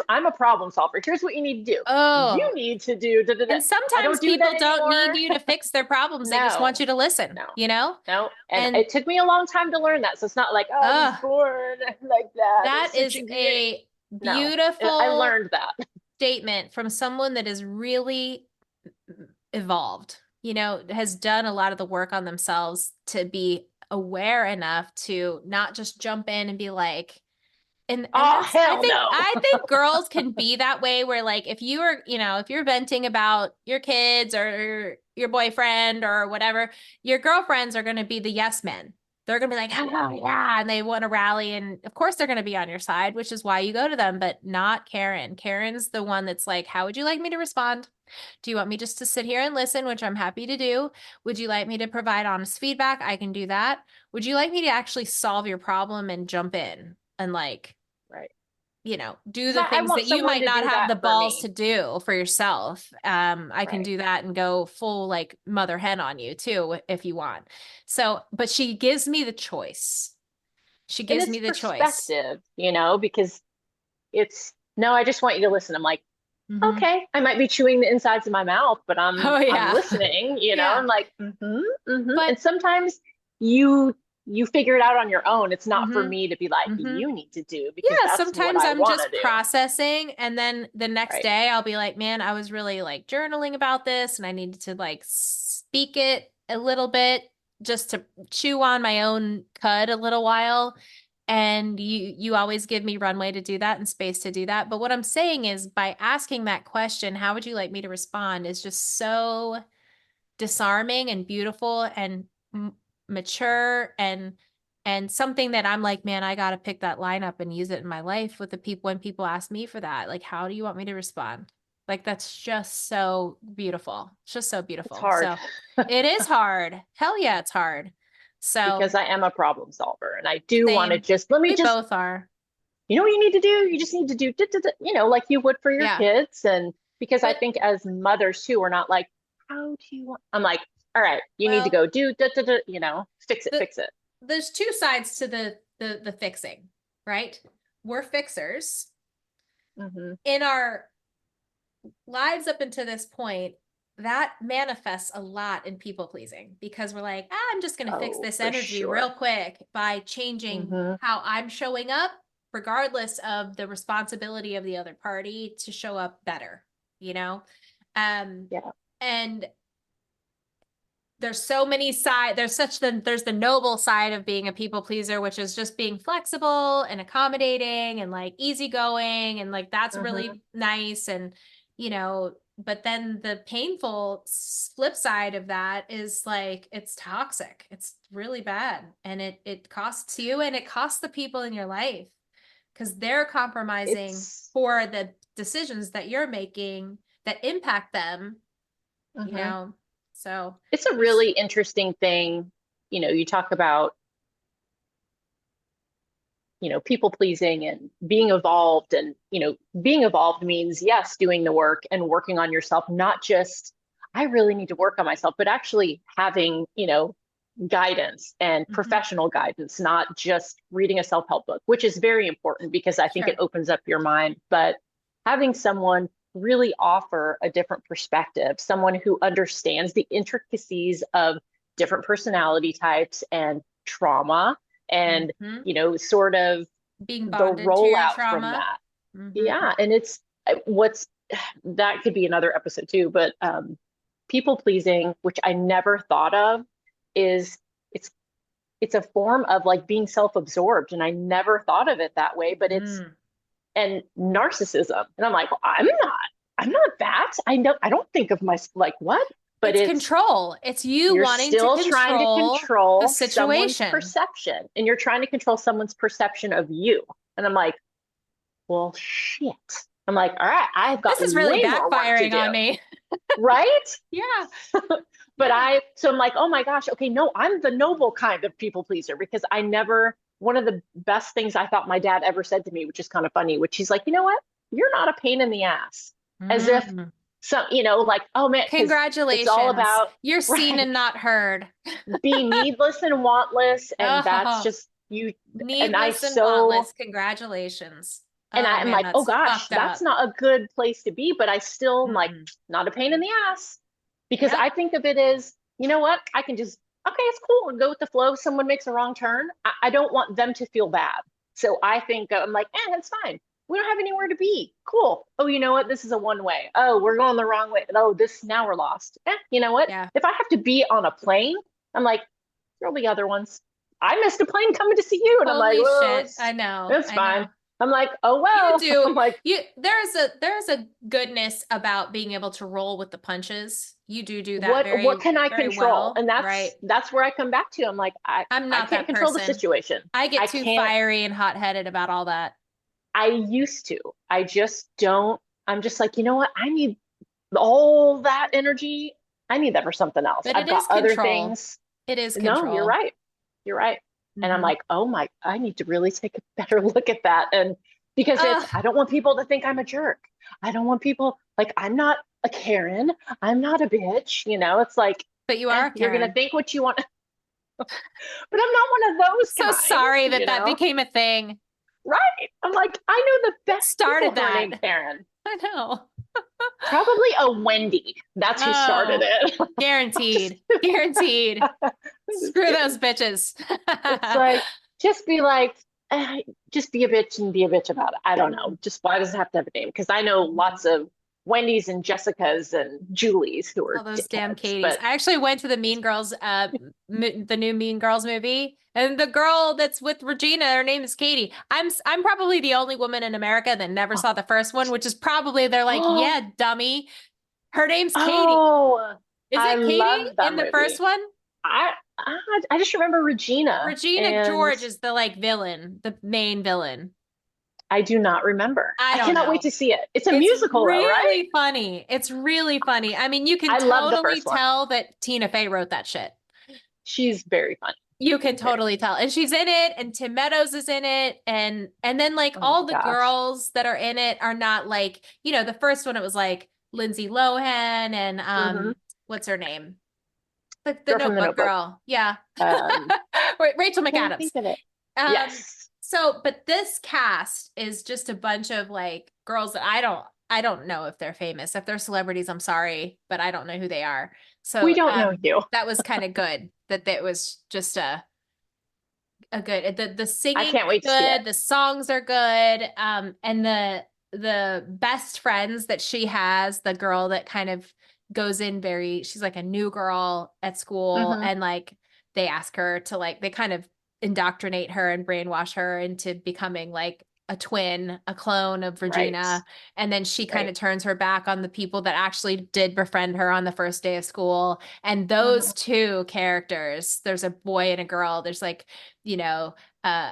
Speaker 2: I'm a problem solver. Here's what you need to do.
Speaker 1: oh,
Speaker 2: You need to do da, da, da.
Speaker 1: and
Speaker 2: I
Speaker 1: sometimes
Speaker 2: don't do that
Speaker 1: people don't need
Speaker 2: anymore.
Speaker 1: you to fix their problems. They just want
Speaker 2: No,
Speaker 1: you to listen,
Speaker 2: no,
Speaker 1: you know?
Speaker 2: no. And
Speaker 1: And
Speaker 2: it took me a long time to learn that. So it's not like, oh, I was
Speaker 1: uh,
Speaker 2: born like that.
Speaker 1: that
Speaker 2: It's such
Speaker 1: is
Speaker 2: a great.
Speaker 1: a
Speaker 2: No, I
Speaker 1: beautiful
Speaker 2: learned that.
Speaker 1: statement from someone that is really evolved, has done a lot of the work on themselves to be aware enough to not just jump in and be like, and
Speaker 2: Oh,
Speaker 1: that's I
Speaker 2: hell
Speaker 1: think
Speaker 2: no.
Speaker 1: I think girls can be that way where like if you are, if you're venting about your kids or your boyfriend or whatever, your girlfriends are going to be the yes men. They're going to be like, oh, yeah, and they want to rally, and of course they're going to be on your side, which is why you go to them, but not Karen. Karen's the one that's like, how would you like me to respond? Do you want me just to sit here and listen, which I'm happy to do? Would you like me to provide honest feedback? I can do that. Would you like me to actually solve your problem and jump in and like
Speaker 2: Right.
Speaker 1: do
Speaker 2: Because
Speaker 1: the
Speaker 2: I
Speaker 1: things
Speaker 2: want
Speaker 1: that you
Speaker 2: someone
Speaker 1: might
Speaker 2: to
Speaker 1: not
Speaker 2: do
Speaker 1: have
Speaker 2: that
Speaker 1: the
Speaker 2: for
Speaker 1: balls to
Speaker 2: me.
Speaker 1: do for yourself. I can
Speaker 2: Right.
Speaker 1: do that and go full like mother hen on you too if you want. So, but she gives me the choice. She
Speaker 2: And
Speaker 1: gives
Speaker 2: it's
Speaker 1: me the choice.
Speaker 2: perspective, because it's, no, I just want you to listen. I'm like,
Speaker 1: Hmm.
Speaker 2: okay, I might be chewing the insides of my mouth, but
Speaker 1: Oh
Speaker 2: I'm
Speaker 1: yeah.
Speaker 2: listening,
Speaker 1: Yeah.
Speaker 2: I'm like, mm-hmm, mm-hmm.
Speaker 1: But
Speaker 2: And sometimes you you figure it out on your own. It's not for
Speaker 1: hmm
Speaker 2: me to be like,
Speaker 1: hmm
Speaker 2: you need to do, because
Speaker 1: yeah,
Speaker 2: that's what
Speaker 1: sometimes
Speaker 2: I
Speaker 1: I'm
Speaker 2: want to
Speaker 1: just
Speaker 2: do.
Speaker 1: processing, and then the next
Speaker 2: Right.
Speaker 1: day I'll be like, man, I was really like journaling about this and I needed to like speak it a little bit just to chew on my own cud a little while. And you always give me runway to do that and space to do that. But what I'm saying is by asking that question, how would you like me to respond, is just so disarming and beautiful, and m mature and something that I'm like, man, I got to pick that line up and use it in my life with the people when people ask me for that. Like, how do you want me to respond? Like, that's just so beautiful. It's just so
Speaker 2: It's
Speaker 1: beautiful.
Speaker 2: hard
Speaker 1: So it is hard. Hell yeah, it's hard. So
Speaker 2: because I am a problem solver and I do want to
Speaker 1: same.
Speaker 2: just, let me
Speaker 1: We
Speaker 2: just,
Speaker 1: both are.
Speaker 2: you know what you need to do? You just need to do, you know, like you would for your
Speaker 1: Yeah.
Speaker 2: kids. And because I
Speaker 1: But
Speaker 2: think as mothers too, we're not like, how do you want? I'm like, all right, you need to
Speaker 1: well,
Speaker 2: go do, you know, fix it,
Speaker 1: the
Speaker 2: fix it.
Speaker 1: there's two sides to the fixing, right? We're fixers
Speaker 2: Hmm.
Speaker 1: in our lives up until this point. That manifests a lot in people pleasing because we're like, I'm just going to fix
Speaker 2: Oh,
Speaker 1: this
Speaker 2: for
Speaker 1: energy real
Speaker 2: sure.
Speaker 1: quick by changing
Speaker 2: Hmm.
Speaker 1: how I'm showing up, regardless of the responsibility of the other party to show up better, you know? Um,
Speaker 2: Yeah.
Speaker 1: and there's so many side there's the noble side of being a people pleaser, which is just being flexible and accommodating and like easygoing and like that's
Speaker 2: Hmm.
Speaker 1: really nice and you know, but then the painful flip side of that is like it's toxic, it's really bad, and it costs you and it costs the people in your life because they're compromising
Speaker 2: It's,
Speaker 1: for the decisions that you're making that impact them, you
Speaker 2: mhm.
Speaker 1: know. So
Speaker 2: It's a
Speaker 1: there's
Speaker 2: really interesting thing. You know, you talk about, you know, people pleasing and being evolved. And, you know, being evolved means, yes, doing the work and working on yourself, not just, I really need to work on myself, but actually having, you know, guidance and
Speaker 1: Mhm.
Speaker 2: professional guidance, not just reading a self-help book, which is very important because I think it
Speaker 1: Sure.
Speaker 2: opens up your mind. But having someone really offer a different perspective, someone who understands the intricacies of different personality types and trauma and,
Speaker 1: Hmm.
Speaker 2: you know, sort of
Speaker 1: Being
Speaker 2: the
Speaker 1: bonded to your
Speaker 2: rollout from
Speaker 1: trauma.
Speaker 2: that.
Speaker 1: Hmm.
Speaker 2: Yeah. And it's what's that could be another episode too, but people pleasing, which I never thought of, is it's it's a form of like being self-absorbed. And I never thought of it that way, but it's
Speaker 1: Mm.
Speaker 2: and narcissism. And I'm like, well, I'm not that. I don't think of myself like what, but
Speaker 1: It's
Speaker 2: it's
Speaker 1: control. It's you
Speaker 2: you're
Speaker 1: wanting to
Speaker 2: still trying to
Speaker 1: control the
Speaker 2: control someone's
Speaker 1: situation.
Speaker 2: perception and you're trying to control someone's perception of you. And I'm like, well, shit. I'm like, all right, I've got
Speaker 1: This is really
Speaker 2: way more work to
Speaker 1: backfiring
Speaker 2: do.
Speaker 1: on me.
Speaker 2: Right?
Speaker 1: Yeah.
Speaker 2: But
Speaker 1: Yeah.
Speaker 2: so I'm like, oh my gosh, okay, no, I'm the noble kind of people pleaser because I never, one of the best things I thought my dad ever said to me, which is kind of funny, which he's like, you know what? You're not a pain in the ass. As if
Speaker 1: Mm.
Speaker 2: some, you know, like, oh man, because it's all
Speaker 1: Congratulations.
Speaker 2: about,
Speaker 1: You're seen
Speaker 2: right,
Speaker 1: and not heard.
Speaker 2: being needless and wantless. And that's
Speaker 1: Oh,
Speaker 2: just you. And I
Speaker 1: needless and
Speaker 2: so,
Speaker 1: wantless. Congratulations.
Speaker 2: and
Speaker 1: Oh
Speaker 2: I'm
Speaker 1: man,
Speaker 2: like, oh
Speaker 1: that's
Speaker 2: gosh,
Speaker 1: fucked
Speaker 2: that's
Speaker 1: up.
Speaker 2: not a good place to be. But I still am like,
Speaker 1: Mm-mm.
Speaker 2: not a pain in the ass because
Speaker 1: Yep.
Speaker 2: I think of it as, you know what? I can just, okay, it's cool and go with the flow. Someone makes a wrong turn. I don't want them to feel bad. So I think I'm like, it's fine. We don't have anywhere to be. Cool. Oh, you know what? This is a one way. Oh, we're going the wrong way. Oh, this now we're lost. You know what?
Speaker 1: Yeah.
Speaker 2: If I have to be on a plane, I'm like, there'll be other ones. I missed a plane coming to see you. And I'm like,
Speaker 1: Holy
Speaker 2: well,
Speaker 1: shit. I
Speaker 2: it's,
Speaker 1: know.
Speaker 2: it's
Speaker 1: I
Speaker 2: fine.
Speaker 1: know.
Speaker 2: I'm like, oh,
Speaker 1: You
Speaker 2: well.
Speaker 1: do.
Speaker 2: I'm like,
Speaker 1: You there's a goodness about being able to roll with the punches. You do that
Speaker 2: what
Speaker 1: very,
Speaker 2: can I
Speaker 1: very
Speaker 2: control?
Speaker 1: well,
Speaker 2: And
Speaker 1: right?
Speaker 2: that's where I come back to. I'm like,
Speaker 1: I'm
Speaker 2: I
Speaker 1: not
Speaker 2: can't
Speaker 1: that
Speaker 2: control the
Speaker 1: person.
Speaker 2: situation.
Speaker 1: I get
Speaker 2: I
Speaker 1: too
Speaker 2: can't,
Speaker 1: fiery and hot-headed about all that.
Speaker 2: I used to. I just don't. I'm just like, you know what? I need all that energy. I need that for something else.
Speaker 1: But
Speaker 2: I've
Speaker 1: it
Speaker 2: got
Speaker 1: is
Speaker 2: other
Speaker 1: control.
Speaker 2: things.
Speaker 1: It is
Speaker 2: No, you're
Speaker 1: control.
Speaker 2: right. You're right. And I'm
Speaker 1: Hmm.
Speaker 2: like, oh my, I need to really take a better look at that. And because it's,
Speaker 1: Ugh,
Speaker 2: I don't want people to think I'm a jerk. I don't want people like I'm not a Karen. I'm not a bitch. You know, it's like,
Speaker 1: but you are,
Speaker 2: you're gonna
Speaker 1: Karen.
Speaker 2: think what you want, but I'm not one of those
Speaker 1: So
Speaker 2: kind,
Speaker 1: sorry that
Speaker 2: you
Speaker 1: that
Speaker 2: know?
Speaker 1: became a thing.
Speaker 2: Right. I'm like, I know the
Speaker 1: Who
Speaker 2: best people
Speaker 1: started
Speaker 2: who are
Speaker 1: that?
Speaker 2: named Karen.
Speaker 1: I know.
Speaker 2: Probably a Wendy. That's who started
Speaker 1: Oh,
Speaker 2: it. I'm just,
Speaker 1: guaranteed. Guaranteed.
Speaker 2: I'm just
Speaker 1: Screw those
Speaker 2: kidding.
Speaker 1: bitches.
Speaker 2: It's like, just be like, just be a bitch and be a bitch about it. I don't know. Just why does it have to have a name? Because I know lots of Wendy's and Jessicas and Julies who
Speaker 1: All
Speaker 2: are
Speaker 1: those damn
Speaker 2: dickheads,
Speaker 1: Katies.
Speaker 2: but
Speaker 1: I actually went to the Mean Girls, the new Mean Girls movie, and the girl that's with Regina, her name is Katie. I'm probably the only woman in America that never saw the first one, which is probably they're like,
Speaker 2: oh,
Speaker 1: yeah, dummy, her name's Katie.
Speaker 2: oh,
Speaker 1: Is
Speaker 2: I
Speaker 1: it Katie
Speaker 2: love that
Speaker 1: in the first
Speaker 2: movie.
Speaker 1: one?
Speaker 2: I I just remember Regina,
Speaker 1: Regina
Speaker 2: and
Speaker 1: George is the like villain, the main villain.
Speaker 2: I do not remember.
Speaker 1: I
Speaker 2: I
Speaker 1: don't
Speaker 2: cannot wait
Speaker 1: know.
Speaker 2: to see it. It's a
Speaker 1: It's
Speaker 2: musical, though, right?
Speaker 1: really funny. It's really funny. I mean, you can
Speaker 2: I love the
Speaker 1: totally
Speaker 2: first one.
Speaker 1: tell that Tina Fey wrote that shit.
Speaker 2: She's very funny.
Speaker 1: You can
Speaker 2: Very.
Speaker 1: totally tell. And she's in it, and Tim Meadows is in it, and then like
Speaker 2: Oh my
Speaker 1: all the
Speaker 2: gosh.
Speaker 1: girls that are in it are not like, the first one it was like Lindsay Lohan and
Speaker 2: Hmm.
Speaker 1: what's her name? The
Speaker 2: Girl from the
Speaker 1: Notebook
Speaker 2: Notebook.
Speaker 1: girl. Yeah.
Speaker 2: Um,
Speaker 1: Rachel
Speaker 2: can't
Speaker 1: McAdams.
Speaker 2: think of it.
Speaker 1: Um,
Speaker 2: Yes,
Speaker 1: but this cast is just a bunch of like girls that I don't know if they're famous. If they're celebrities, I'm sorry, but I don't know who they are.
Speaker 2: we
Speaker 1: So
Speaker 2: don't know you.
Speaker 1: that was kind of good that was just a good the
Speaker 2: I
Speaker 1: singing
Speaker 2: can't
Speaker 1: is
Speaker 2: wait to see it.
Speaker 1: good, the songs are good, and the best friends that she has, the girl that kind of goes in she's like a new girl at school,
Speaker 2: Hmm.
Speaker 1: and like they ask her to like they kind of indoctrinate her and brainwash her into becoming like a twin, a clone of
Speaker 2: Right,
Speaker 1: Regina. And then she kind
Speaker 2: right.
Speaker 1: of turns her back on the people that actually did befriend her on the first day of school. And those
Speaker 2: Hmm.
Speaker 1: two characters, there's a boy and a girl. There's like,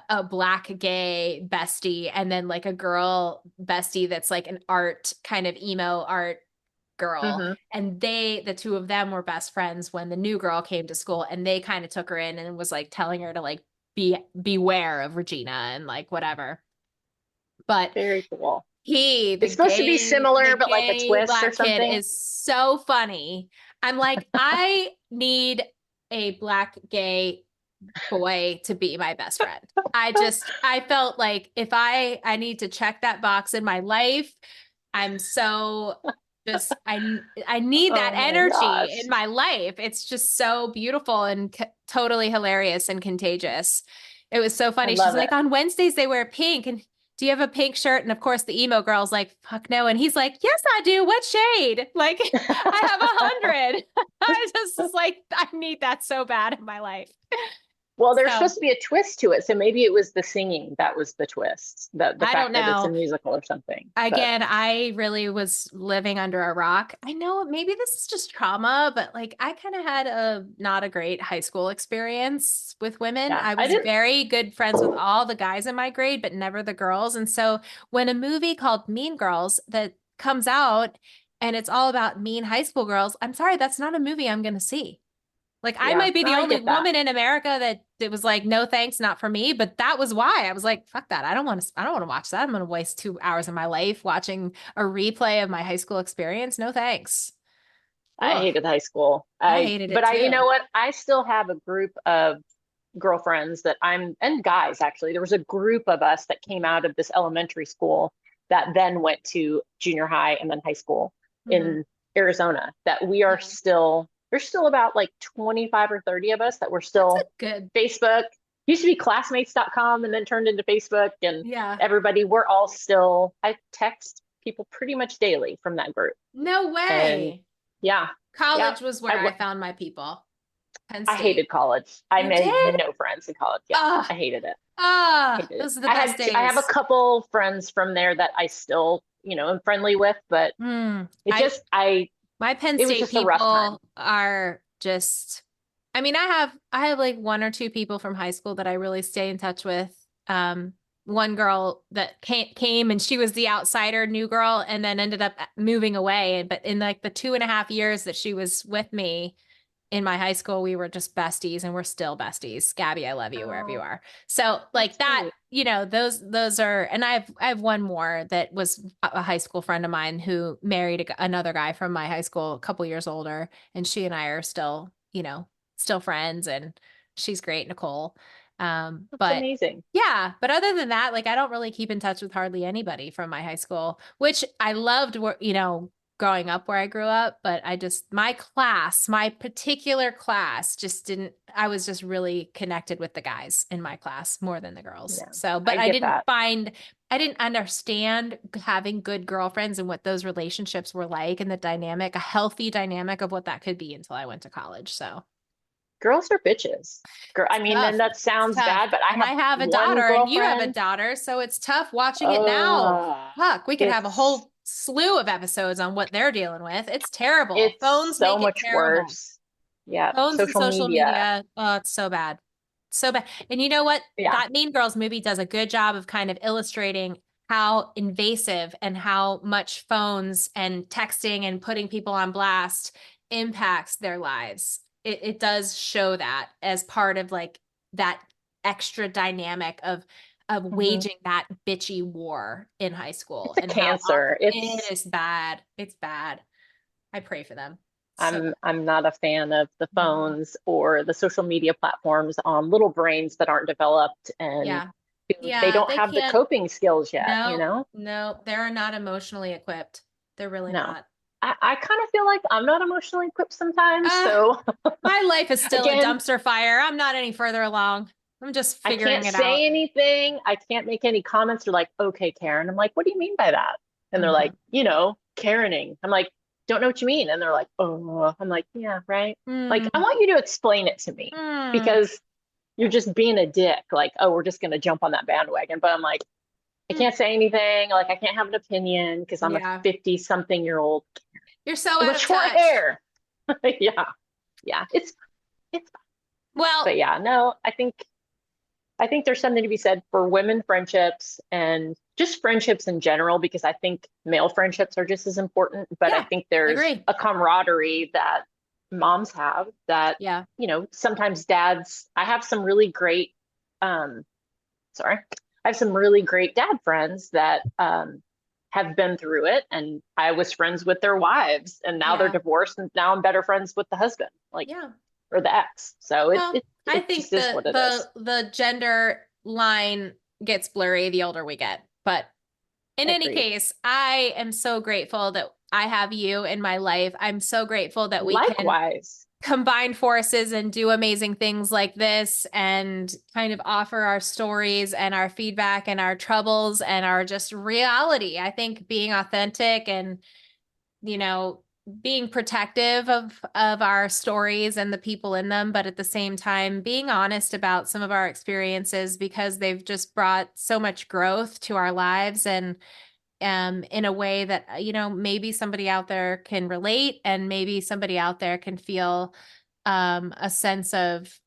Speaker 1: a black gay bestie, and then like a girl bestie that's like an art kind of emo art girl.
Speaker 2: Hmm.
Speaker 1: And the two of them were best friends when the new girl came to school, and they kind of took her in and was like telling her to like beware of Regina and like whatever. But
Speaker 2: Very cool.
Speaker 1: the
Speaker 2: It's supposed to be
Speaker 1: gay,
Speaker 2: similar,
Speaker 1: the
Speaker 2: but like a
Speaker 1: gay
Speaker 2: twist or
Speaker 1: black kid
Speaker 2: something.
Speaker 1: is so funny. I'm like, I need a black gay boy to be my best friend. I felt like if I need to check that box in my life, I'm so just I need that
Speaker 2: Oh my
Speaker 1: energy in
Speaker 2: gosh.
Speaker 1: my life. It's just so beautiful and totally hilarious and contagious. It was so
Speaker 2: I
Speaker 1: funny. She's
Speaker 2: love it.
Speaker 1: like, on Wednesdays they wear pink, and do you have a pink shirt? And of course the emo girl's like, fuck no. And he's like, yes, I do. What shade? Like, I have 100. I just was like, I need that so bad in my life.
Speaker 2: Well, there's
Speaker 1: So
Speaker 2: supposed to be a twist to it, so maybe it was the singing that was the twist, the
Speaker 1: I don't
Speaker 2: fact that it's a
Speaker 1: know.
Speaker 2: musical or something. But
Speaker 1: Again, I really was living under a rock. I know maybe this is just trauma, but like I kind of had a not a great high school experience with women.
Speaker 2: yeah,
Speaker 1: I
Speaker 2: I
Speaker 1: was
Speaker 2: didn't.
Speaker 1: very good friends with all the guys in my grade, but never the girls. And so when a movie called Mean Girls that comes out and it's all about mean high school girls, I'm sorry, that's not a movie I'm going to see. Like I
Speaker 2: Yeah,
Speaker 1: might be
Speaker 2: no,
Speaker 1: the
Speaker 2: I
Speaker 1: only
Speaker 2: get that.
Speaker 1: woman in America that it was like, no thanks, not for me. But that was why I was like, fuck that. I don't want to watch that. I'm going to waste 2 hours of my life watching a replay of my high school experience. No thanks.
Speaker 2: I
Speaker 1: Ugh,
Speaker 2: hated high school.
Speaker 1: I hated it
Speaker 2: You know
Speaker 1: too.
Speaker 2: what? I still have a group of girlfriends and guys actually. There was a group of us that came out of this elementary school that then went to junior high and then high school
Speaker 1: Mhm.
Speaker 2: in Arizona that we are
Speaker 1: Yeah,
Speaker 2: still, there's still about like 25 or 30 of us that we're
Speaker 1: that's a
Speaker 2: still
Speaker 1: good.
Speaker 2: Facebook. Used to be classmates.com and then turned into Facebook and
Speaker 1: Yeah.
Speaker 2: everybody, we're all still, I text people pretty much daily from that group.
Speaker 1: No
Speaker 2: And
Speaker 1: way.
Speaker 2: yeah, yeah.
Speaker 1: College was where
Speaker 2: I,
Speaker 1: I found my people. Penn
Speaker 2: I
Speaker 1: State.
Speaker 2: hated college. I
Speaker 1: You
Speaker 2: made
Speaker 1: did?
Speaker 2: no friends in college. Yeah,
Speaker 1: Ah,
Speaker 2: I hated it.
Speaker 1: ah,
Speaker 2: Hated it.
Speaker 1: those are the best
Speaker 2: I have a
Speaker 1: days.
Speaker 2: couple friends from there that I still, am friendly with, but
Speaker 1: Mm,
Speaker 2: it just I
Speaker 1: my Penn
Speaker 2: it was
Speaker 1: State
Speaker 2: just a rough time.
Speaker 1: people are just, I mean, I have like one or two people from high school that I really stay in touch with. One girl that came and she was the outsider new girl and then ended up moving away. But in like the 2.5 years that she was with me in my high school, we were just besties and we're still besties. Gabby, I love you wherever you
Speaker 2: Oh,
Speaker 1: are. So like
Speaker 2: that's
Speaker 1: that,
Speaker 2: sweet.
Speaker 1: those are, and I have one more that was a high school friend of mine who married another guy from my high school, a couple years older, and she and I are still, still friends, and she's great, Nicole.
Speaker 2: That's
Speaker 1: But
Speaker 2: amazing.
Speaker 1: yeah, but other than that, like I don't really keep in touch with hardly anybody from my high school, which I loved, growing up where I grew up, but my particular class just didn't, I was just really connected with the guys in my class more than the girls.
Speaker 2: Yeah,
Speaker 1: So, but
Speaker 2: I get that.
Speaker 1: I didn't understand having good girlfriends and what those relationships were like and the dynamic, a healthy dynamic of what that could be until I went to college. So
Speaker 2: Girls are bitches. Girl, I
Speaker 1: it's
Speaker 2: mean,
Speaker 1: tough.
Speaker 2: and that
Speaker 1: It's
Speaker 2: sounds
Speaker 1: tough.
Speaker 2: bad, but I
Speaker 1: And
Speaker 2: have
Speaker 1: I have a
Speaker 2: one
Speaker 1: daughter and you have a
Speaker 2: girlfriend.
Speaker 1: daughter. So it's tough watching it now.
Speaker 2: Uh,
Speaker 1: Fuck, we could have a
Speaker 2: it's
Speaker 1: whole slew of episodes on what they're dealing with. It's terrible.
Speaker 2: it's
Speaker 1: Phones
Speaker 2: so
Speaker 1: make it
Speaker 2: much
Speaker 1: terrible.
Speaker 2: worse. Yeah.
Speaker 1: Phones and
Speaker 2: Social
Speaker 1: social
Speaker 2: media.
Speaker 1: media. Oh, it's so bad. So bad. And you know what?
Speaker 2: Yeah.
Speaker 1: That Mean Girls movie does a good job of kind of illustrating how invasive and how much phones and texting and putting people on blast impacts their lives. It does show that as part of like that extra dynamic of
Speaker 2: Hmm.
Speaker 1: waging that bitchy war in high school
Speaker 2: It's a
Speaker 1: and how
Speaker 2: cancer.
Speaker 1: awful it is bad. It's bad. I pray for them. So
Speaker 2: I'm not a fan of the
Speaker 1: bad.
Speaker 2: phones or the social media platforms on little brains that aren't developed and
Speaker 1: Yeah.
Speaker 2: they
Speaker 1: Yeah,
Speaker 2: don't
Speaker 1: they
Speaker 2: have the
Speaker 1: can't.
Speaker 2: coping skills yet, you
Speaker 1: No,
Speaker 2: know?
Speaker 1: no, they're not emotionally equipped. They're really
Speaker 2: No.
Speaker 1: not.
Speaker 2: I kind of feel like I'm not emotionally equipped sometimes.
Speaker 1: Uh,
Speaker 2: So
Speaker 1: my life is still a
Speaker 2: again,
Speaker 1: dumpster fire. I'm not any further along. I'm just
Speaker 2: I
Speaker 1: figuring
Speaker 2: can't
Speaker 1: it out.
Speaker 2: say anything. I can't make any comments. They're like, okay, Karen. I'm like, what do you mean by that? And they're like,
Speaker 1: Mhm.
Speaker 2: Karening. I'm like, don't know what you mean. And they're like, oh, I'm like, yeah, right. Like, I
Speaker 1: Mm,
Speaker 2: want you to explain it to me
Speaker 1: mm,
Speaker 2: because you're just being a dick. Like, oh, we're just going to jump on that bandwagon. But I'm like, I
Speaker 1: mm.
Speaker 2: can't say anything. Like, I can't have an opinion because I'm a
Speaker 1: Yeah.
Speaker 2: 50 something year old
Speaker 1: You're so out
Speaker 2: with
Speaker 1: of
Speaker 2: short
Speaker 1: touch.
Speaker 2: hair. Yeah. Yeah. It's,
Speaker 1: Well,
Speaker 2: but yeah, no, I think there's something to be said for women friendships and just friendships in general, because I think male friendships are just as important. But I
Speaker 1: yeah,
Speaker 2: think there's
Speaker 1: agree.
Speaker 2: a camaraderie that moms have that,
Speaker 1: Yeah.
Speaker 2: sometimes dads, um, sorry, I have some really great dad friends that have been through it. And I was friends with their wives and now they're
Speaker 1: Yeah.
Speaker 2: divorced. And now I'm better friends with the husband, like,
Speaker 1: Yeah.
Speaker 2: or the ex. So it,
Speaker 1: Well,
Speaker 2: it,
Speaker 1: I
Speaker 2: it
Speaker 1: think
Speaker 2: just is
Speaker 1: the
Speaker 2: what it is.
Speaker 1: the gender line gets blurry the older we get. But in any
Speaker 2: Agreed.
Speaker 1: case, I am so grateful that I have you in my life. I'm so grateful that we can
Speaker 2: Likewise.
Speaker 1: combine forces and do amazing things like this and kind of offer our stories and our feedback and our troubles and our just reality. I think being authentic and, you know, being protective of our stories and the people in them, but at the same time being honest about some of our experiences because they've just brought so much growth to our lives and in a way that maybe somebody out there can relate and maybe somebody out there can feel a sense of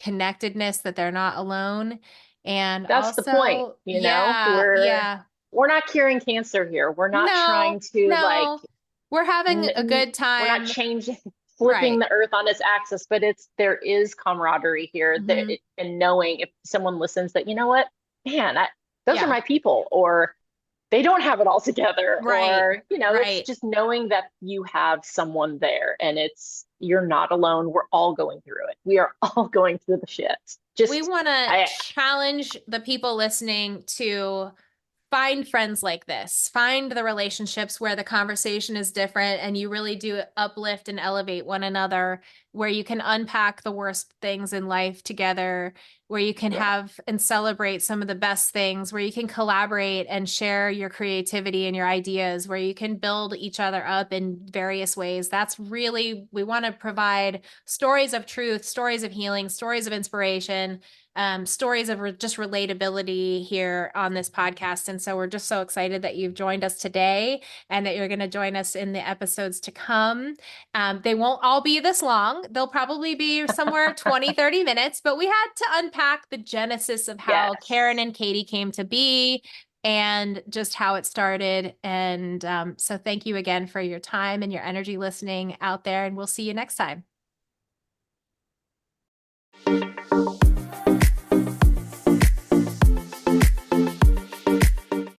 Speaker 1: connectedness that they're not alone. And
Speaker 2: That's the point,
Speaker 1: also,
Speaker 2: you know?
Speaker 1: yeah,
Speaker 2: We're
Speaker 1: yeah.
Speaker 2: we're not curing cancer here. We're not
Speaker 1: No,
Speaker 2: trying to like
Speaker 1: no. We're having a good
Speaker 2: we're not
Speaker 1: time.
Speaker 2: changing flipping
Speaker 1: Right.
Speaker 2: the earth on its axis, but there is camaraderie here that
Speaker 1: Hmm.
Speaker 2: and knowing if someone listens that, you know what? Man, those are
Speaker 1: Yeah.
Speaker 2: my people, or they don't have it all together,
Speaker 1: Right.
Speaker 2: or it's
Speaker 1: Right.
Speaker 2: just knowing that you have someone there and you're not alone. We're all going through it. We are all going through the shit.
Speaker 1: We
Speaker 2: Just
Speaker 1: want to
Speaker 2: I
Speaker 1: challenge the people listening to find friends like this. Find the relationships where the conversation is different and you really do uplift and elevate one another, where you can unpack the worst things in life together, where you can
Speaker 2: Yeah.
Speaker 1: have and celebrate some of the best things, where you can collaborate and share your creativity and your ideas, where you can build each other up in various ways. That's really, we want to provide stories of truth, stories of healing, stories of inspiration, stories of just relatability here on this podcast. And so we're just so excited that you've joined us today and that you're going to join us in the episodes to come. They won't all be this long. They'll probably be somewhere 20, 30 minutes, but we had to unpack the genesis of how Karen
Speaker 2: Yes.
Speaker 1: and Katie came to be and just how it started. And so thank you again for your time and your energy listening out there. And we'll see you next time.